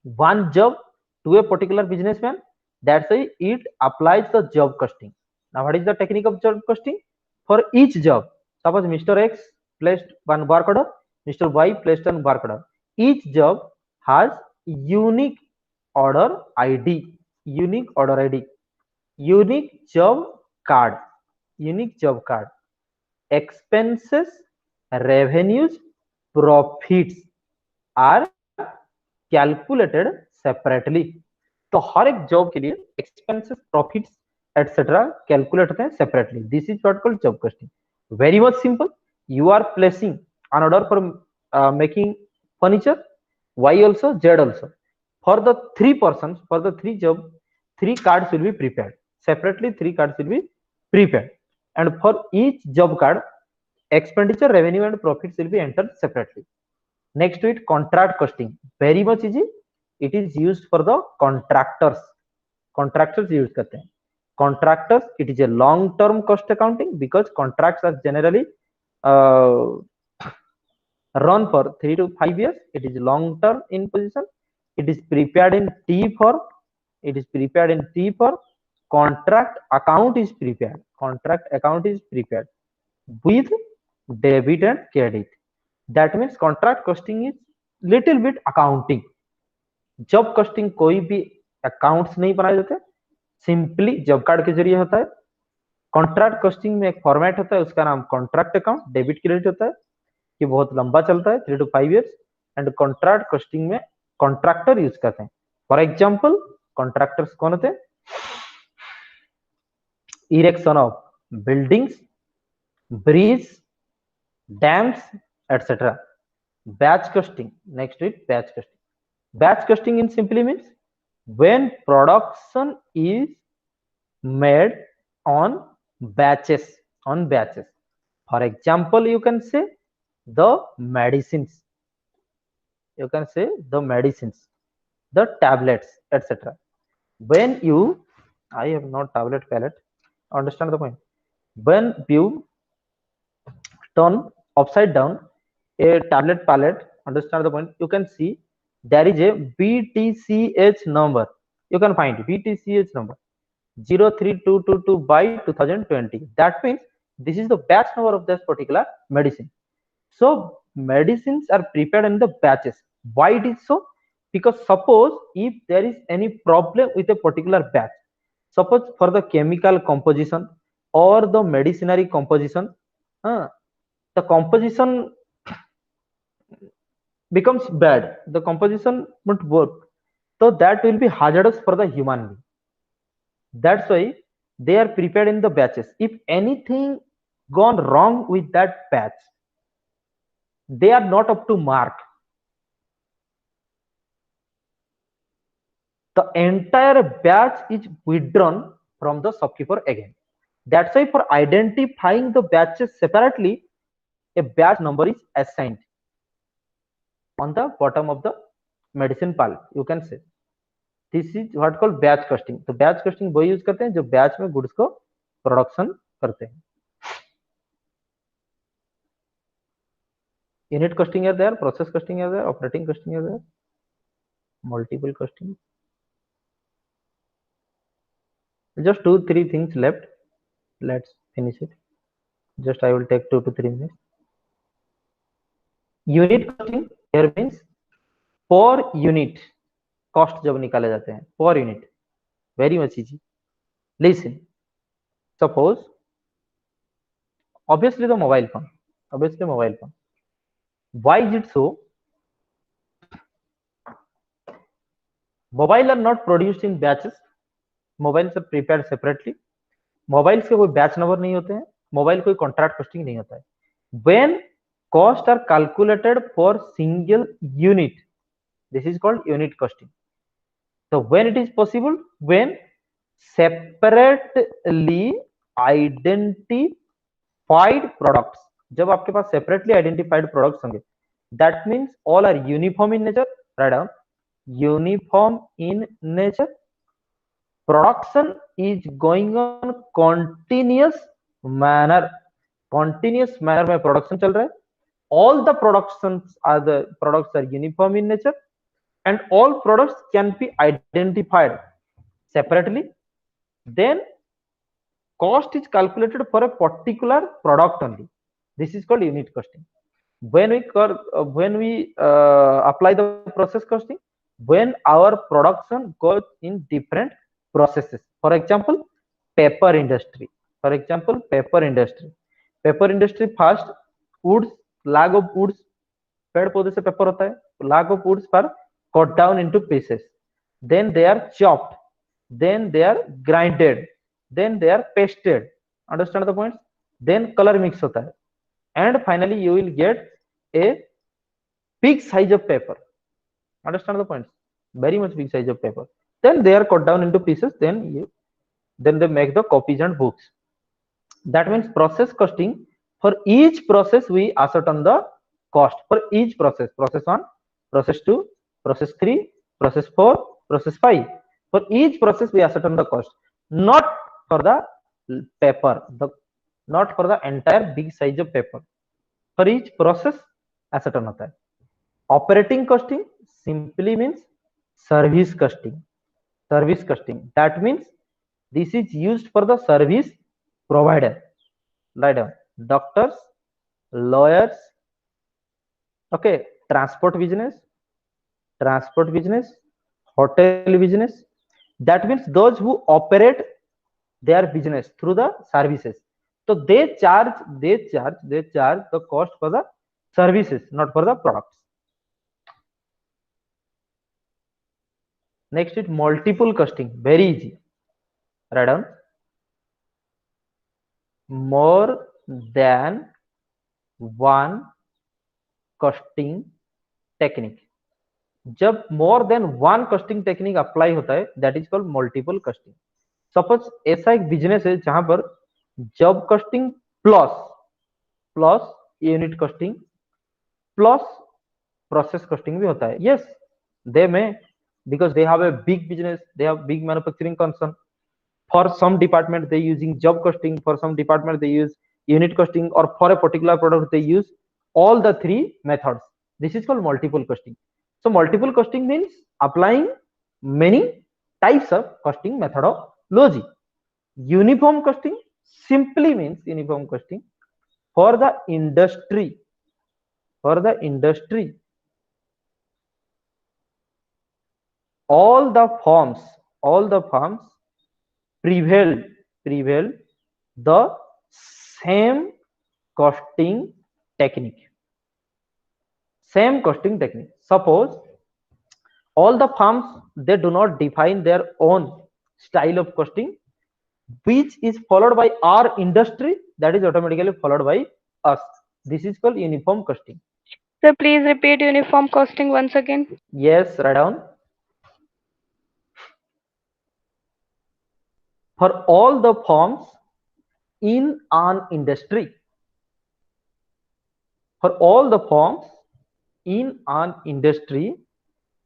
one job to a particular businessman. That's why it applies the job costing. Now, what is the technique of job costing? For each job, suppose Mr. X placed one work order, Mr. Y placed one work order. Each job has unique order ID, unique job card, expenses, revenues, profits are calculated separately. तो हर एक job के लिए expenses, profits, etc. calculate होते हैं separately. This is what called job costing. Very much simple. You are placing an order for making furniture, Y also, Z also. For the 3 persons, for the 3 job, 3 cards will be prepared. Separately, 3 cards will be prepared. And for each job card, expenditure, revenue and profits will be entered separately. Next to it, contract costing. Very much easy. It is used for the contractors. Contractors use करते हैं. Contractors, it is a long-term cost accounting because contracts are generally run for 3 to 5 years. It is long-term in position. It is prepared in T for. Contract account is prepared. With debit and credit. That means contract costing is little bit accounting. Job costing कोई भी accounts नहीं बनाए जाते, simply job card के जरिए होता है. Contract costing में एक फॉर्मेट होता है, उसका नाम कॉन्ट्रैक्ट अकाउंट, डेबिट क्रेडिट होता है. ये बहुत लंबा चलता है, 3 to 5 years. And contract costing में कॉन्ट्रैक्टर यूज करते हैं. फॉर एग्जांपल, कॉन्ट्रैक्टर्स कौन होते हैं? Erection of buildings, bridges, dams, etc. Batch costing. Next to it, batch costing. Batch costing in simply means when production is made on batches. On batches. For example, you can say the medicines. You can say the medicines, the tablets, etc. When you, I have not tablet palette. Understand the point? When you turn upside down a tablet palette, understand the point? You can see there is a BTCH number. You can find BTCH number 03222 by 2020. That means this is the batch number of this particular medicine. So medicines are prepared in the batches. Why it is so? Because suppose if there is any problem with a particular batch, suppose for the chemical composition or the medicinary composition, the composition becomes bad, the composition won't work, so that will be hazardous for the human being. That's why they are prepared in the batches. If anything gone wrong with that batch, they are not up to mark. The entire batch is withdrawn from the shopkeeper again. That's why for identifying the batches separately, a batch number is assigned on the bottom of the medicine pallet. You can say this is what called batch costing. तो batch costing वो use करते हैं जो batch में goods को production करते हैं. Unit costing are there, process costing are there, operating costing are there, multiple costing. Just 2-3 things left. Let's finish it. Just I will take 2 to 3 minutes. Unit costing here means per unit cost जब निकाले जाते हैं per unit. Very much easy. Listen. Suppose obviously the mobile phone. Obviously mobile phone. Why is it so? Mobile are not produced in batches. Mobiles are prepared separately. Mobiles के कोई batch number नहीं होते हैं. Mobile कोई contract costing नहीं होता है. When costs are calculated for single unit, this is called unit costing. So when it is possible, when separately identified products, जब आपके पास separately identified products होंगे, that means all are uniform in nature. Write down, uniform in nature. Production is going on continuous manner. Continuous manner में production चल रहा है. All the products are uniform in nature, and all products can be identified separately. Then cost is calculated for a particular product only. This is called unit costing. When we apply the process costing, when our production goes in different processes. For example, paper industry. Paper industry first woods, log of woods, पेड़ पौधे से paper होता है. Log of woods are cut down into pieces. Then they are chopped. Then they are grinded. Then they are pasted. Understand the points? Then color mix होता है. And finally you will get a big size of paper. Understand the points? Very much big size of paper. Then they are cut down into pieces. Then they make the copies and books. That means process costing, for each process we ascertain the cost for each process. Process 1, process 2, process 3, process 4, process 5. For each process we ascertain the cost, not for the paper, not for the entire big size of paper. For each process ascertain होता है. Operating costing simply means service costing. Service costing, that means this is used for the service provider. Write down, doctors, lawyers, okay, transport business, hotel business. That means those who operate their business through the services. So they charge the cost for the services, not for the products. Next is multiple costing. Very easy. Write down, more than one costing technique. जब more than one costing technique apply होता है, that is called multiple costing. Suppose ऐसा एक business है जहां पर job costing plus unit costing plus process costing भी होता है. Yes, they may, because they have a big business, they have big manufacturing concern. For some department they using job costing, for some department they use unit costing, or for a particular product they use all the three methods. This is called multiple costing. So multiple costing means applying many types of costing methodology. Uniform costing simply means uniform costing for the industry. All the firms prevail the same costing technique. Suppose all the firms, they do not define their own style of costing which is followed by our industry, that is automatically followed by us. This is called uniform costing. So please repeat uniform costing once again. Yes, write down. For all the firms in an industry,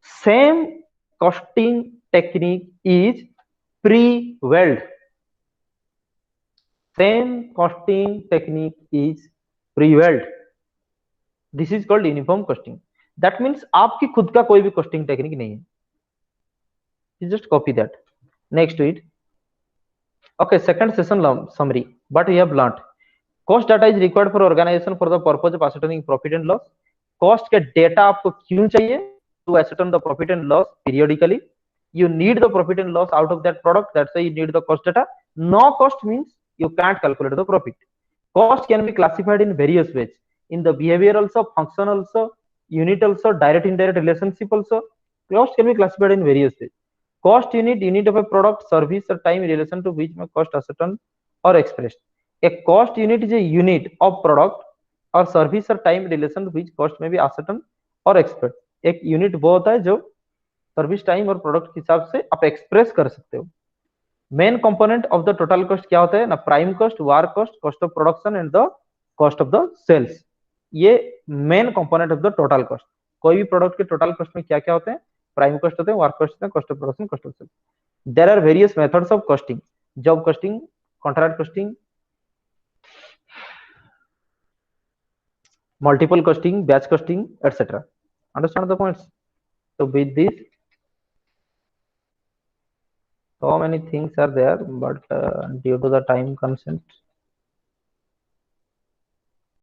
same costing technique is prevailed. This is called uniform costing. That means आपकी खुद का कोई भी costing technique नहीं है. You just copy that. Next to it. Okay, second session summary. What we have learnt. Cost data is required for organization for the purpose of ascertaining profit and loss. Cost के data आपको क्यों चाहिए? To ascertain the profit and loss periodically. You need the profit and loss out of that product. That's why you need the cost data. No cost means you can't calculate the profit. Cost can be classified in various ways. In the behavior also, function also, unit also, direct indirect relationship also. Cost can be classified in various ways. Cost unit of a product, service, or time in relation to which may cost ascertained or expressed. A cost unit is a unit of product or service or time in relation to which cost may be ascertained or expressed. एक unit वो होता है जो service time और product के हिसाब से आप एक्सप्रेस कर सकते हो. Main component of the total cost क्या होता है ना? Prime cost, war cost, cost of production and the cost of the sales. ये main component of the total cost. कोई भी प्रोडक्ट के टोटल कॉस्ट में क्या क्या होते हैं? प्राइम कॉस्ट होते हैं, वार कॉस्ट होते हैं, cost of production, cost of sales. There are various methods of costing. Job costing, contract costing, multiple costing, batch costing, etc. Understand the points? So with this, so many things are there, but due to the time constraint,